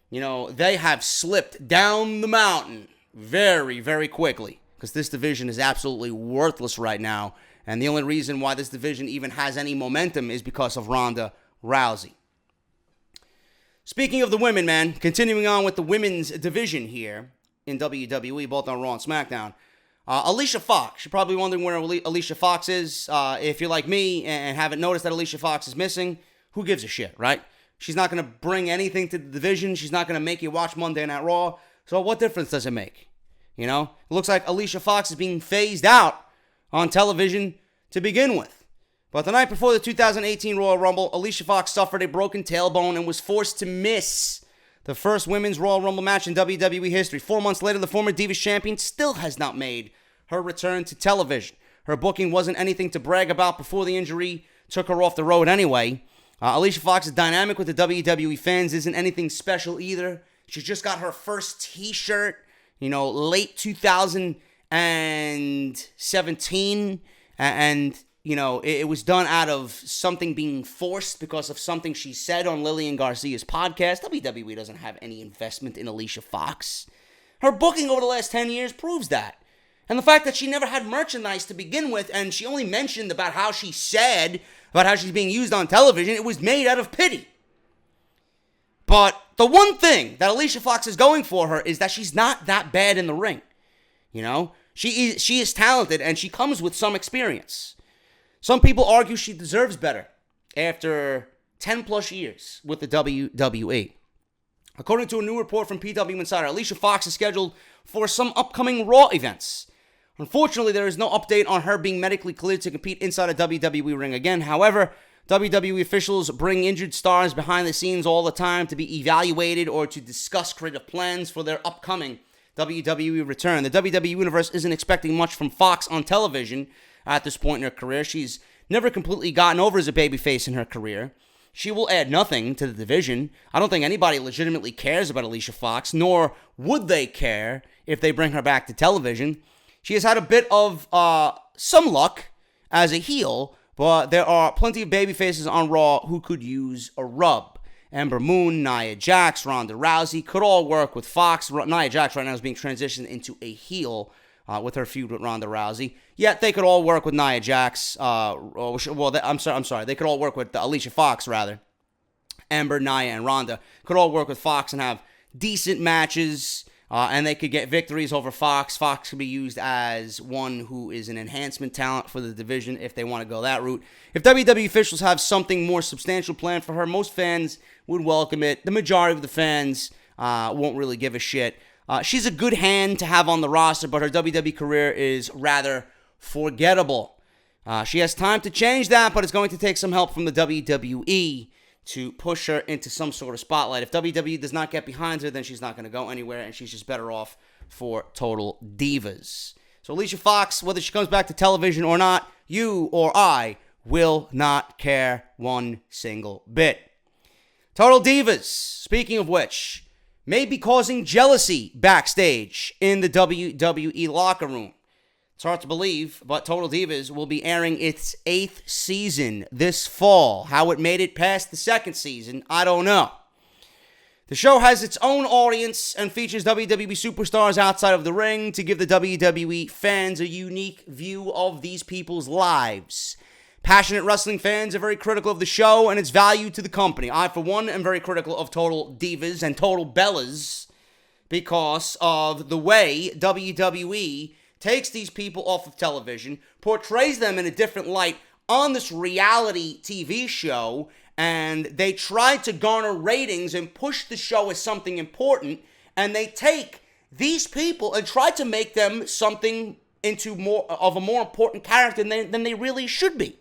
you know, they have slipped down the mountain very, very quickly, because this division is absolutely worthless right now, and the only reason why this division even has any momentum is because of Ronda Rousey. Speaking of the women, man, continuing on with the women's division here in WWE, both on Raw and SmackDown. Alicia Fox. You're probably wondering where Alicia Fox is. If you're like me and haven't noticed that Alicia Fox is missing, who gives a shit, right? She's not going to bring anything to the division. She's not going to make you watch Monday Night Raw. So what difference does it make? You know? It looks like Alicia Fox is being phased out on television to begin with. But the night before the 2018 Royal Rumble, Alicia Fox suffered a broken tailbone and was forced to miss the first women's Royal Rumble match in WWE history. 4 months later, the former Divas champion still has not made her return to television. Her booking wasn't anything to brag about before the injury took her off the road anyway. Alicia Fox's dynamic with the WWE fans isn't anything special either. She just got her first t-shirt, you know, late 2017, and you know, it was done out of something being forced because of something she said on Lillian Garcia's podcast. WWE doesn't have any investment in Alicia Fox. Her booking over the last 10 years proves that. And the fact that she never had merchandise to begin with, and she only mentioned about how she said about how she's being used on television, it was made out of pity. But the one thing that Alicia Fox is going for her is that she's not that bad in the ring. You know, she is talented, and she comes with some experience. Some people argue she deserves better after 10 plus years with the WWE. According to a new report from PW Insider, Alicia Fox is scheduled for some upcoming Raw events. Unfortunately, there is no update on her being medically cleared to compete inside a WWE ring again. However, WWE officials bring injured stars behind the scenes all the time to be evaluated or to discuss creative plans for their upcoming WWE return. The WWE Universe isn't expecting much from Fox on television at this point in her career. She's never completely gotten over as a babyface in her career. She will add nothing to the division. I don't think anybody legitimately cares about Alicia Fox, nor would they care if they bring her back to television. She has had a bit of some luck as a heel, but there are plenty of babyfaces on Raw who could use a rub. Ember Moon, Nia Jax, Ronda Rousey could all work with Fox. Nia Jax right now is being transitioned into a heel with her feud with Ronda Rousey. Yet they could all work with Nia Jax. I'm sorry. They could all work with Alicia Fox, rather. Ember, Nia, and Ronda could all work with Fox and have decent matches. And they could get victories over Fox. Fox could be used as one who is an enhancement talent for the division if they want to go that route. If WWE officials have something more substantial planned for her, most fans would welcome it. The majority of the fans won't really give a shit. She's a good hand to have on the roster, but her WWE career is rather forgettable. She has time to change that, but it's going to take some help from the WWE to push her into some sort of spotlight. If WWE does not get behind her, then she's not going to go anywhere, and she's just better off for Total Divas. So Alicia Fox, whether she comes back to television or not, you or I will not care one single bit. Total Divas, speaking of which, may be causing jealousy backstage in the WWE locker room. It's hard to believe, but Total Divas will be airing its 8th season this fall. How it made it past the 2nd season, I don't know. The show has its own audience and features WWE superstars outside of the ring to give the WWE fans a unique view of these people's lives. Passionate wrestling fans are very critical of the show and its value to the company. I, for one, am very critical of Total Divas and Total Bellas because of the way WWE takes these people off of television, portrays them in a different light on this reality TV show, and they try to garner ratings and push the show as something important, and they take these people and try to make them something into more of a more important character than they really should be.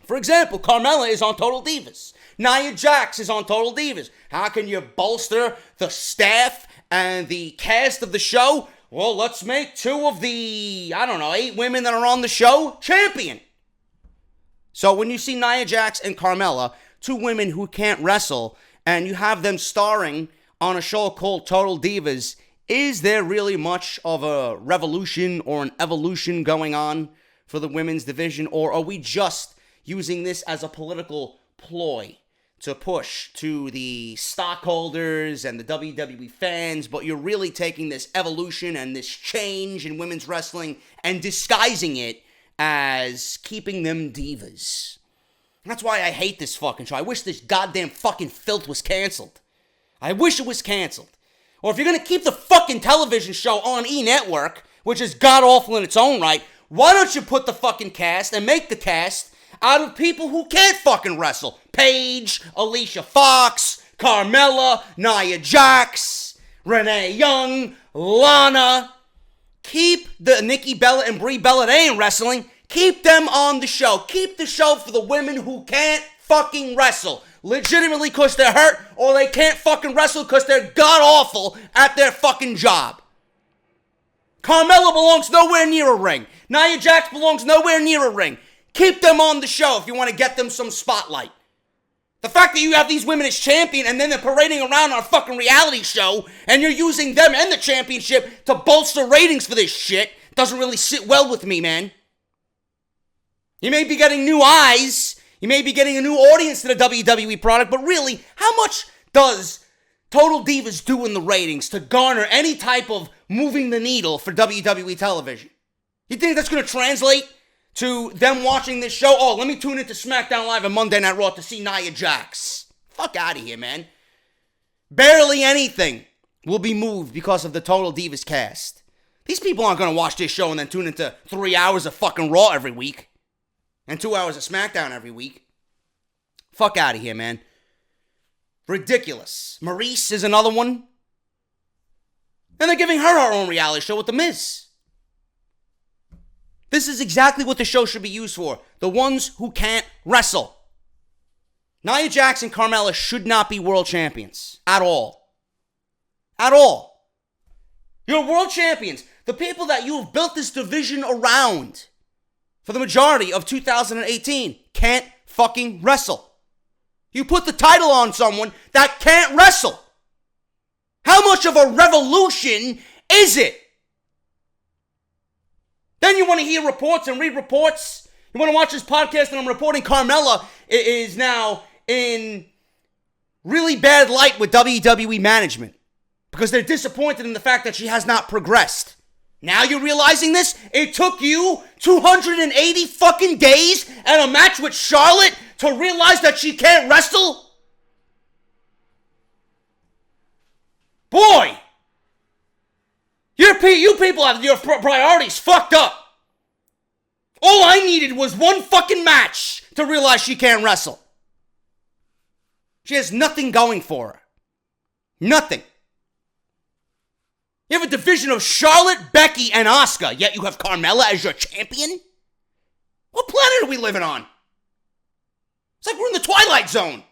For example, Carmella is on Total Divas. Nia Jax is on Total Divas. How can you bolster the staff and the cast of the show? Well, let's make 2 of the, 8 women that are on the show champion. So when you see Nia Jax and Carmella, 2 women who can't wrestle, and you have them starring on a show called Total Divas, is there really much of a revolution or an evolution going on for the women's division? Or are we just using this as a political ploy to push to the stockholders and the WWE fans, but you're really taking this evolution and this change in women's wrestling and disguising it as keeping them divas? That's why I hate this fucking show. I wish this goddamn fucking filth was canceled. I wish it was canceled. Or if you're gonna keep the fucking television show on E! Network, which is god-awful in its own right, why don't you put the fucking cast and make the cast out of people who can't fucking wrestle? Paige, Alicia Fox, Carmella, Nia Jax, Renee Young, Lana. Keep the Nikki Bella and Brie Bella, they ain't wrestling. Keep them on the show. Keep the show for the women who can't fucking wrestle. Legitimately because they're hurt, or they can't fucking wrestle because they're god-awful at their fucking job. Carmella belongs nowhere near a ring. Nia Jax belongs nowhere near a ring. Keep them on the show if you want to get them some spotlight. The fact that you have these women as champion and then they're parading around on a fucking reality show and you're using them and the championship to bolster ratings for this shit doesn't really sit well with me, man. You may be getting new eyes, you may be getting a new audience to the WWE product, but really, how much does Total Divas do in the ratings to garner any type of moving the needle for WWE television? You think that's going to translate to them watching this show? Oh, let me tune into SmackDown Live and Monday Night Raw to see Nia Jax. Fuck out of here, man. Barely anything will be moved because of the Total Divas cast. These people aren't going to watch this show and then tune into 3 hours of fucking Raw every week. And 2 hours of SmackDown every week. Fuck out of here, man. Ridiculous. Maurice is another one. And they're giving her own reality show with The Miz. This is exactly what the show should be used for. The ones who can't wrestle. Nia Jax and Carmella should not be world champions. At all. At all. You're world champions. The people that you have built this division around for the majority of 2018 can't fucking wrestle. You put the title on someone that can't wrestle. How much of a revolution is it? Then you want to hear reports and read reports. You want to watch this podcast and I'm reporting Carmella is now in really bad light with WWE management because they're disappointed in the fact that she has not progressed. Now you're realizing this? It took you 280 fucking days and a match with Charlotte to realize that she can't wrestle? Boy! You people have your priorities fucked up. All I needed was one fucking match to realize she can't wrestle. She has nothing going for her. Nothing. You have a division of Charlotte, Becky, and Asuka, yet you have Carmella as your champion? What planet are we living on? It's like we're in the Twilight Zone.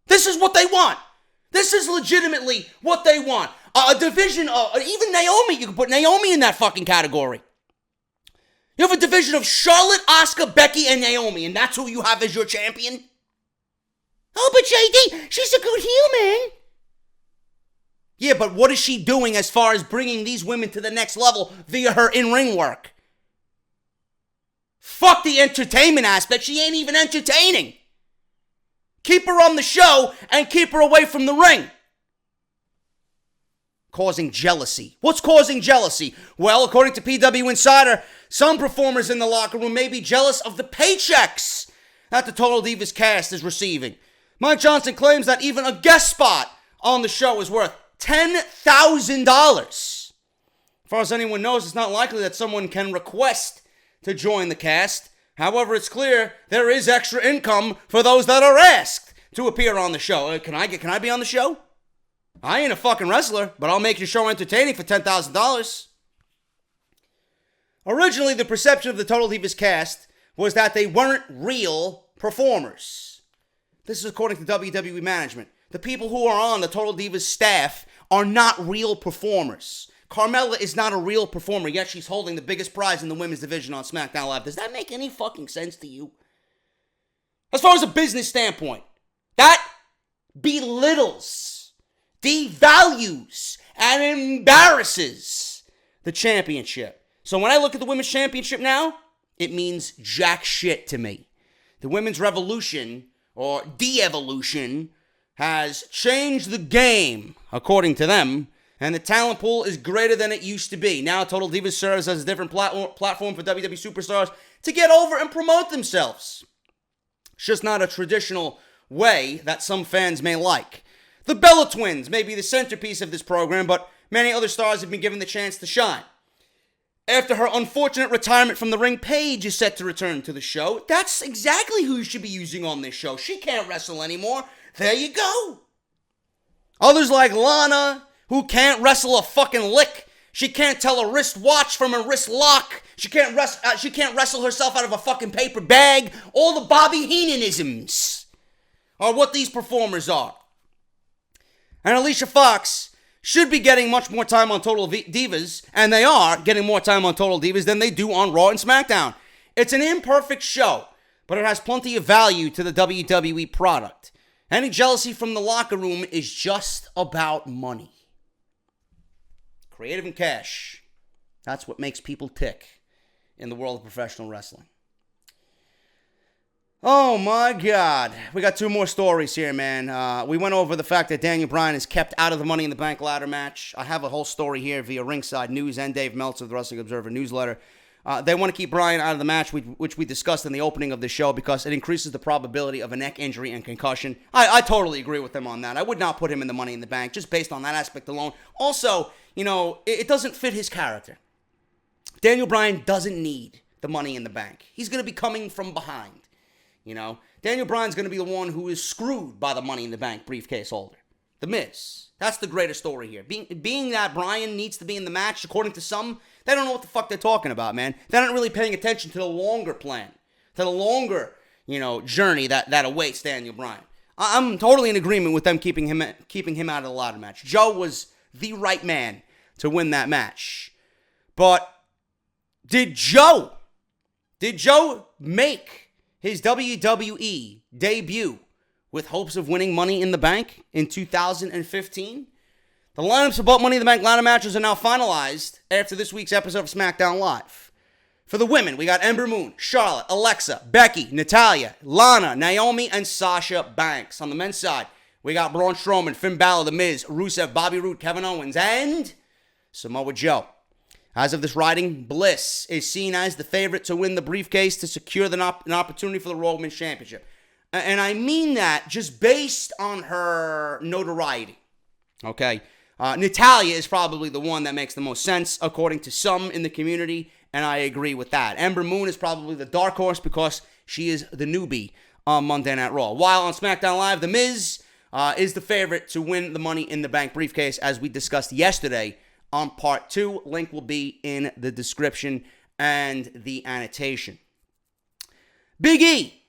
This is what they want. This is legitimately what they want. A division of, even Naomi, you can put Naomi in that fucking category. You have a division of Charlotte, Asuka, Becky, and Naomi, and that's who you have as your champion? Oh, but JD, she's a good heel, man. Yeah, but what is she doing as far as bringing these women to the next level via her in-ring work? Fuck the entertainment aspect. She ain't even entertaining. Keep her on the show and keep her away from the ring. Causing jealousy. What's causing jealousy? Well, according to PW Insider, some performers in the locker room may be jealous of the paychecks that the Total Divas cast is receiving. Mike Johnson claims that even a guest spot on the show is worth $10,000. As far as anyone knows, it's not likely that someone can request to join the cast. However, it's clear there is extra income for those that are asked to appear on the show. Can I be on the show? I ain't a fucking wrestler, but I'll make your show entertaining for $10,000. Originally, the perception of the Total Divas cast was that they weren't real performers. This is according to WWE management. The people who are on the Total Divas staff are not real performers. Carmella is not a real performer, yet she's holding the biggest prize in the women's division on SmackDown Live. Does that make any fucking sense to you? As far as a business standpoint, that belittles, devalues, and embarrasses the championship. So when I look at the women's championship now, it means jack shit to me. The women's revolution, or de-evolution, has changed the game, according to them, and the talent pool is greater than it used to be. Now Total Divas serves as a different platform for WWE superstars to get over and promote themselves. It's just not a traditional way that some fans may like. The Bella Twins may be the centerpiece of this program, but many other stars have been given the chance to shine. After her unfortunate retirement from the ring, Paige is set to return to the show. That's exactly who you should be using on this show. She can't wrestle anymore. There you go. Others like Lana, who can't wrestle a fucking lick. She can't tell a wrist watch from a wrist lock. She can't wrestle herself out of a fucking paper bag. All the Bobby Heenanisms are what these performers are. And Alicia Fox should be getting much more time on Total Divas, and they are getting more time on Total Divas than they do on Raw and SmackDown. It's an imperfect show, but it has plenty of value to the WWE product. Any jealousy from the locker room is just about money. Creative and cash. That's what makes people tick in the world of professional wrestling. Oh my God. We got two more stories here, man. We went over the fact that Daniel Bryan is kept out of the Money in the Bank ladder match. I have a whole story here via Ringside News and Dave Meltzer of the Wrestling Observer newsletter. They want to keep Bryan out of the match, which we discussed in the opening of the show, because it increases the probability of a neck injury and concussion. I totally agree with them on that. I would not put him in the Money in the Bank, just based on that aspect alone. Also, it doesn't fit his character. Daniel Bryan doesn't need the Money in the Bank. He's going to be coming from behind. you know? Daniel Bryan's going to be the one who is screwed by the Money in the Bank briefcase holder. The Miz. That's the greater story here. Being that Bryan needs to be in the match, according to some, they don't know what the fuck they're talking about, man. They're not really paying attention to the longer plan, to the longer, journey that awaits Daniel Bryan. I'm totally in agreement with them keeping him out of the ladder match. Joe was the right man to win that match. But did Joe make his WWE debut with hopes of winning Money in the Bank in 2015? The lineups for both Money in the Bank ladder matches are now finalized after this week's episode of SmackDown Live. For the women, we got Ember Moon, Charlotte, Alexa, Becky, Natalya, Lana, Naomi, and Sasha Banks. On the men's side, we got Braun Strowman, Finn Balor, The Miz, Rusev, Bobby Roode, Kevin Owens, and Samoa Joe. As of this writing, Bliss is seen as the favorite to win the briefcase to secure an opportunity for the Raw Women's Championship. And I mean that just based on her notoriety. Okay? Natalya is probably the one that makes the most sense, according to some in the community, and I agree with that. Ember Moon is probably the dark horse because she is the newbie on Monday Night Raw. While on SmackDown Live, The Miz is the favorite to win the Money in the Bank briefcase, as we discussed yesterday on Part 2. Link will be in the description and the annotation. Big E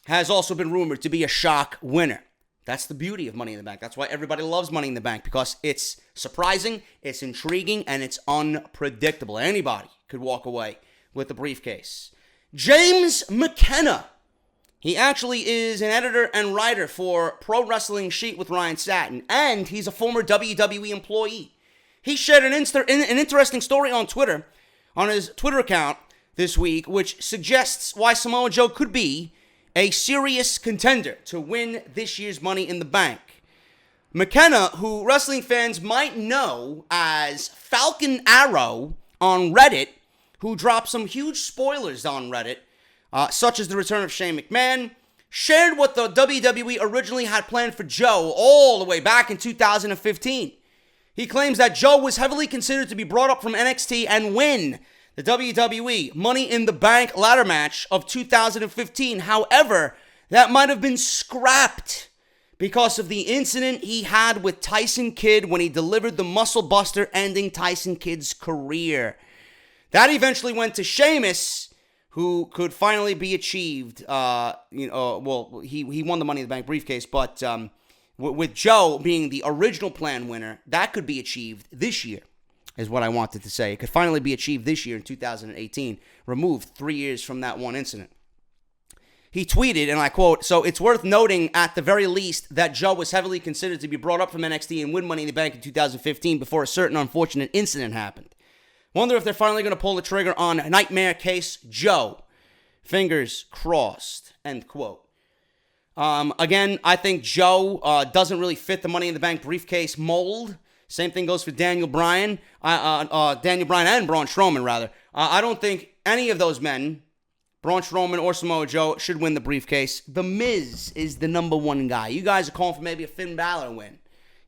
has also been rumored to be a shock winner. That's the beauty of Money in the Bank. That's why everybody loves Money in the Bank, because it's surprising, it's intriguing, and it's unpredictable. Anybody could walk away with the briefcase. James McKenna. He actually is an editor and writer for Pro Wrestling Sheet with Ryan Satin, and he's a former WWE employee. He shared an interesting story on Twitter, on his Twitter account this week, which suggests why Samoa Joe could be a serious contender to win this year's Money in the Bank. McKenna, who wrestling fans might know as Falcon Arrow on Reddit, who dropped some huge spoilers on Reddit, such as the return of Shane McMahon, shared what the WWE originally had planned for Joe all the way back in 2015. He claims that Joe was heavily considered to be brought up from NXT and win the WWE Money in the Bank ladder match of 2015. However, that might have been scrapped because of the incident he had with Tyson Kidd when he delivered the Muscle Buster, ending Tyson Kidd's career. That eventually went to Sheamus, who could finally be achieved. He won the Money in the Bank briefcase, but with Joe being the original plan winner, that could be achieved this year, is what I wanted to say. It could finally be achieved this year in 2018, removed 3 years from that one incident. He tweeted, and I quote, "So it's worth noting at the very least that Joe was heavily considered to be brought up from NXT and win Money in the Bank in 2015 before a certain unfortunate incident happened. Wonder if they're finally going to pull the trigger on Nightmare Case Joe. Fingers crossed," end quote. Again, I think Joe doesn't really fit the Money in the Bank briefcase mold. Same thing goes for Daniel Bryan. Daniel Bryan and Braun Strowman, rather. I don't think any of those men, Braun Strowman or Samoa Joe, should win the briefcase. The Miz is the number one guy. You guys are calling for maybe a Finn Balor win.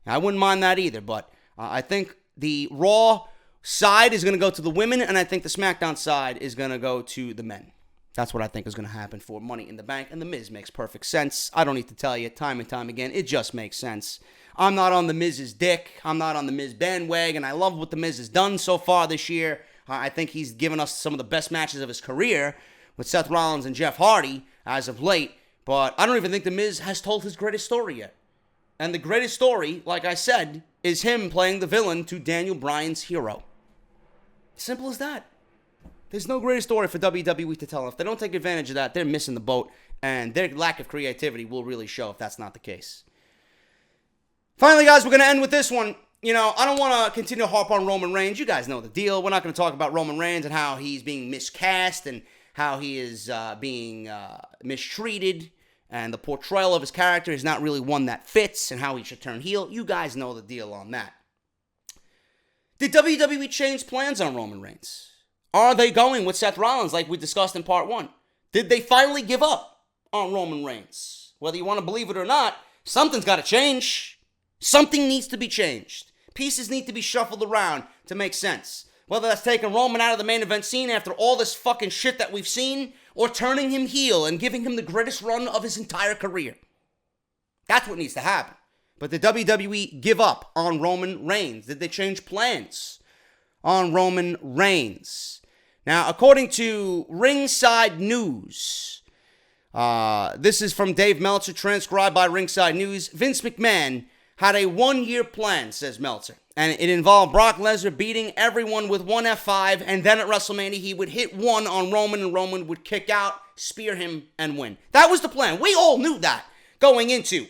I wouldn't mind that either, but I think the Raw side is going to go to the women, and I think the SmackDown side is going to go to the men. That's what I think is going to happen for Money in the Bank, and The Miz makes perfect sense. I don't need to tell you time and time again. It just makes sense. I'm not on The Miz's dick. I'm not on The Miz bandwagon. I love what The Miz has done so far this year. I think he's given us some of the best matches of his career with Seth Rollins and Jeff Hardy as of late, but I don't even think The Miz has told his greatest story yet. And the greatest story, like I said, is him playing the villain to Daniel Bryan's hero. Simple as that. There's no greater story for WWE to tell. If they don't take advantage of that, they're missing the boat, and their lack of creativity will really show if that's not the case. Finally, guys, we're going to end with this one. I don't want to continue to harp on Roman Reigns. You guys know the deal. We're not going to talk about Roman Reigns and how he's being miscast and how he is being mistreated, and the portrayal of his character is not really one that fits, and how he should turn heel. You guys know the deal on that. Did WWE change plans on Roman Reigns? Are they going with Seth Rollins like we discussed in Part 1? Did they finally give up on Roman Reigns? Whether you want to believe it or not, something's got to change. Something needs to be changed. Pieces need to be shuffled around to make sense. Whether that's taking Roman out of the main event scene after all this fucking shit that we've seen, or turning him heel and giving him the greatest run of his entire career. That's what needs to happen. But the WWE give up on Roman Reigns? Did they change plans on Roman Reigns? Now, according to Ringside News, this is from Dave Meltzer, transcribed by Ringside News. Vince McMahon had a one-year plan, says Meltzer, and it involved Brock Lesnar beating everyone with one F5, and then at WrestleMania, he would hit one on Roman, and Roman would kick out, spear him, and win. That was the plan. We all knew that going into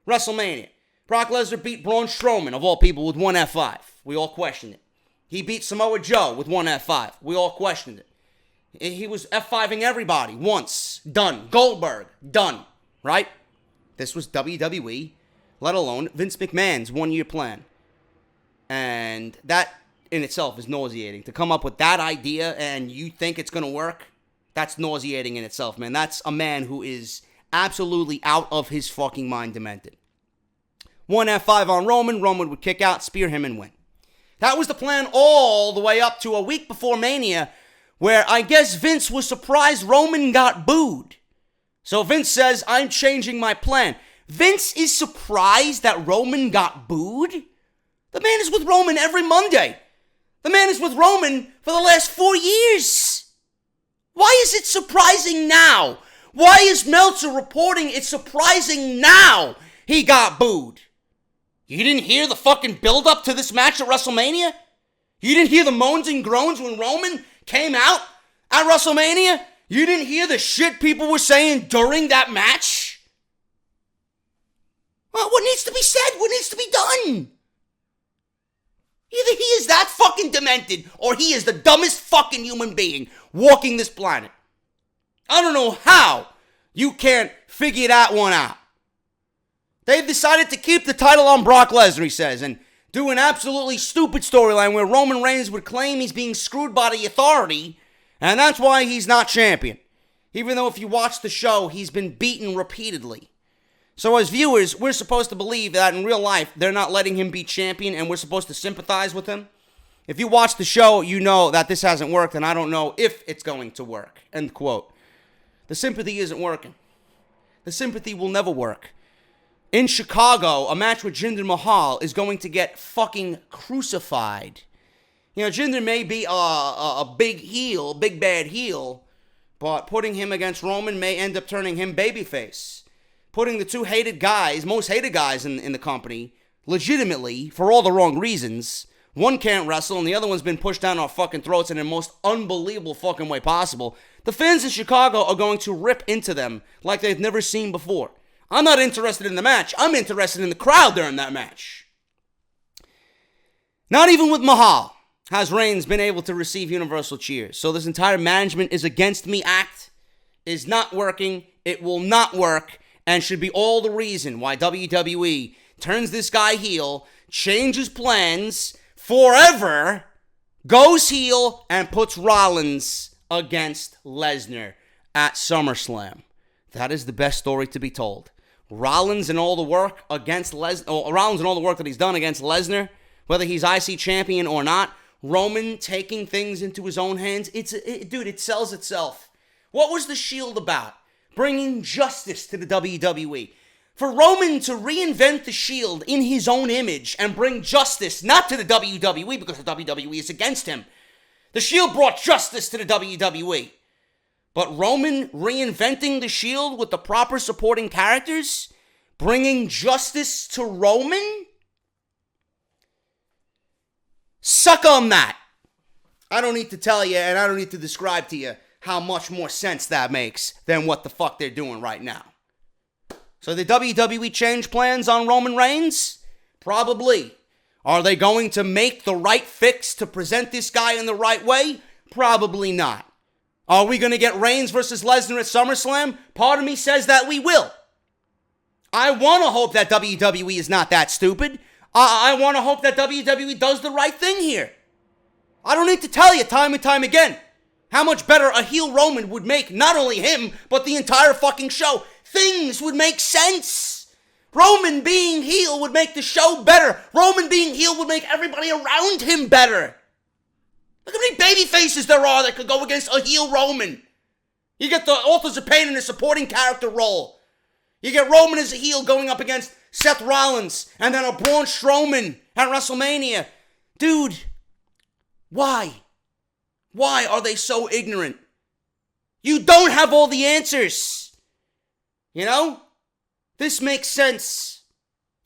WrestleMania. Brock Lesnar beat Braun Strowman, of all people, with one F5. We all questioned it. He beat Samoa Joe with one F5. We all questioned it. He was F5ing everybody once. Done. Goldberg. Done. Right? This was WWE, let alone Vince McMahon's one-year plan. And that in itself is nauseating. To come up with that idea and you think it's going to work, that's nauseating in itself, man. That's a man who is absolutely out of his fucking mind demented. One F5 on Roman. Roman would kick out, spear him, and win. That was the plan all the way up to a week before Mania, where I guess Vince was surprised Roman got booed. So Vince says, I'm changing my plan. Vince is surprised that Roman got booed? The man is with Roman every Monday. The man is with Roman for the last 4 years. Why is it surprising now? Why is Meltzer reporting it's surprising now he got booed? You didn't hear the fucking build-up to this match at WrestleMania? You didn't hear the moans and groans when Roman came out at WrestleMania? You didn't hear the shit people were saying during that match? Well, what needs to be said? What needs to be done? Either he is that fucking demented, or he is the dumbest fucking human being walking this planet. I don't know how you can't figure that one out. They've decided to keep the title on Brock Lesnar, he says, and do an absolutely stupid storyline where Roman Reigns would claim he's being screwed by the authority, and that's why he's not champion. Even though if you watch the show, he's been beaten repeatedly. So as viewers, we're supposed to believe that in real life, they're not letting him be champion, and we're supposed to sympathize with him. If you watch the show, you know that this hasn't worked, and I don't know if it's going to work. End quote. The sympathy isn't working. The sympathy will never work. In Chicago, a match with Jinder Mahal is going to get fucking crucified. You know, Jinder may be a big heel, big bad heel, but putting him against Roman may end up turning him babyface. Putting the two hated guys, most hated guys in the company, legitimately, for all the wrong reasons. One can't wrestle and the other one's been pushed down our fucking throats in the most unbelievable fucking way possible. The fans in Chicago are going to rip into them like they've never seen before. I'm not interested in the match. I'm interested in the crowd during that match. Not even with Mahal has Reigns been able to receive universal cheers. So this entire management is against me act is not working. It will not work and should be all the reason why WWE turns this guy heel, changes plans forever, goes heel, and puts Rollins against Lesnar at SummerSlam. That is the best story to be told. Rollins and all the work against Rollins and all the work that he's done against Lesnar, whether he's IC champion or not, Roman taking things into his own hands, dude, it sells itself. What was the Shield about? Bringing justice to the WWE. For Roman to reinvent the Shield in his own image and bring justice, not to the WWE because the WWE is against him. The Shield brought justice to the WWE. But Roman reinventing the Shield with the proper supporting characters, bringing justice to Roman? Suck on that. I don't need to tell you and I don't need to describe to you how much more sense that makes than what the fuck they're doing right now. So the WWE change plans on Roman Reigns? Probably. Are they going to make the right fix to present this guy in the right way? Probably not. Are we going to get Reigns versus Lesnar at SummerSlam? Part of me says that we will. I want to hope that WWE is not that stupid. I want to hope that WWE does the right thing here. I don't need to tell you time and time again how much better a heel Roman would make not only him, but the entire fucking show. Things would make sense. Roman being heel would make the show better. Roman being heel would make everybody around him better. Look how many baby faces there are that could go against a heel Roman. You get the Authors of Pain in a supporting character role. You get Roman as a heel going up against Seth Rollins and then a Braun Strowman at WrestleMania. Dude, why? Why are they so ignorant? You don't have all the answers. You know? This makes sense.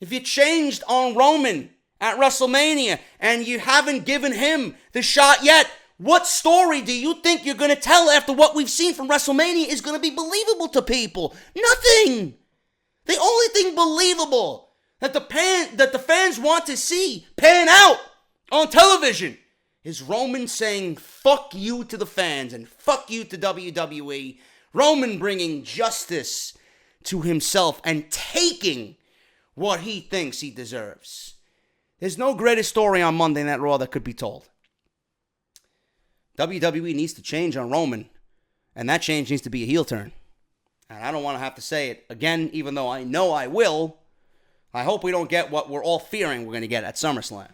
If you changed on Roman at WrestleMania and you haven't given him the shot yet, what story do you think you're going to tell after what we've seen from WrestleMania is going to be believable to people? Nothing. The only thing believable that the fans want to see pan out on television is Roman saying fuck you to the fans and fuck you to WWE. Roman bringing justice to himself and taking what he thinks he deserves. There's no greater story on Monday Night Raw that could be told. WWE needs to change on Roman, and that change needs to be a heel turn. And I don't want to have to say it again, even though I know I will. I hope we don't get what we're all fearing we're going to get at SummerSlam.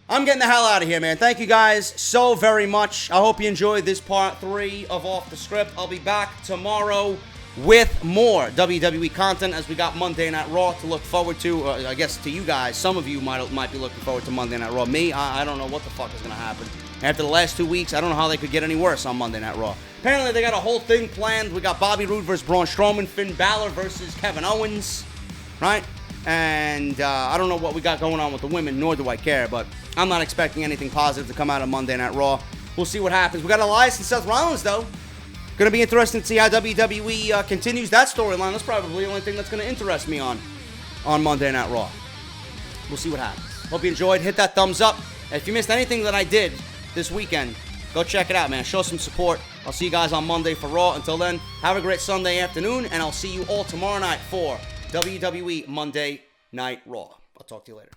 I'm getting the hell out of here, man. Thank you guys so very much. I hope you enjoyed this part 3 of Off the Script. I'll be back tomorrow with more WWE content as we got Monday Night Raw to look forward to. I guess to you guys, some of you might be looking forward to Monday Night Raw. Me, I don't know what the fuck is going to happen. After the last 2 weeks, I don't know how they could get any worse on Monday Night Raw. Apparently, they got a whole thing planned. We got Bobby Roode versus Braun Strowman, Finn Balor versus Kevin Owens, right? And I don't know what we got going on with the women, nor do I care, but I'm not expecting anything positive to come out of Monday Night Raw. We'll see what happens. We got Elias and Seth Rollins, though. Going to be interesting to see how WWE continues that storyline. That's probably the only thing that's going to interest me on Monday Night Raw. We'll see what happens. Hope you enjoyed. Hit that thumbs up. And if you missed anything that I did this weekend, go check it out, man. Show some support. I'll see you guys on Monday for Raw. Until then, have a great Sunday afternoon, and I'll see you all tomorrow night for WWE Monday Night Raw. I'll talk to you later.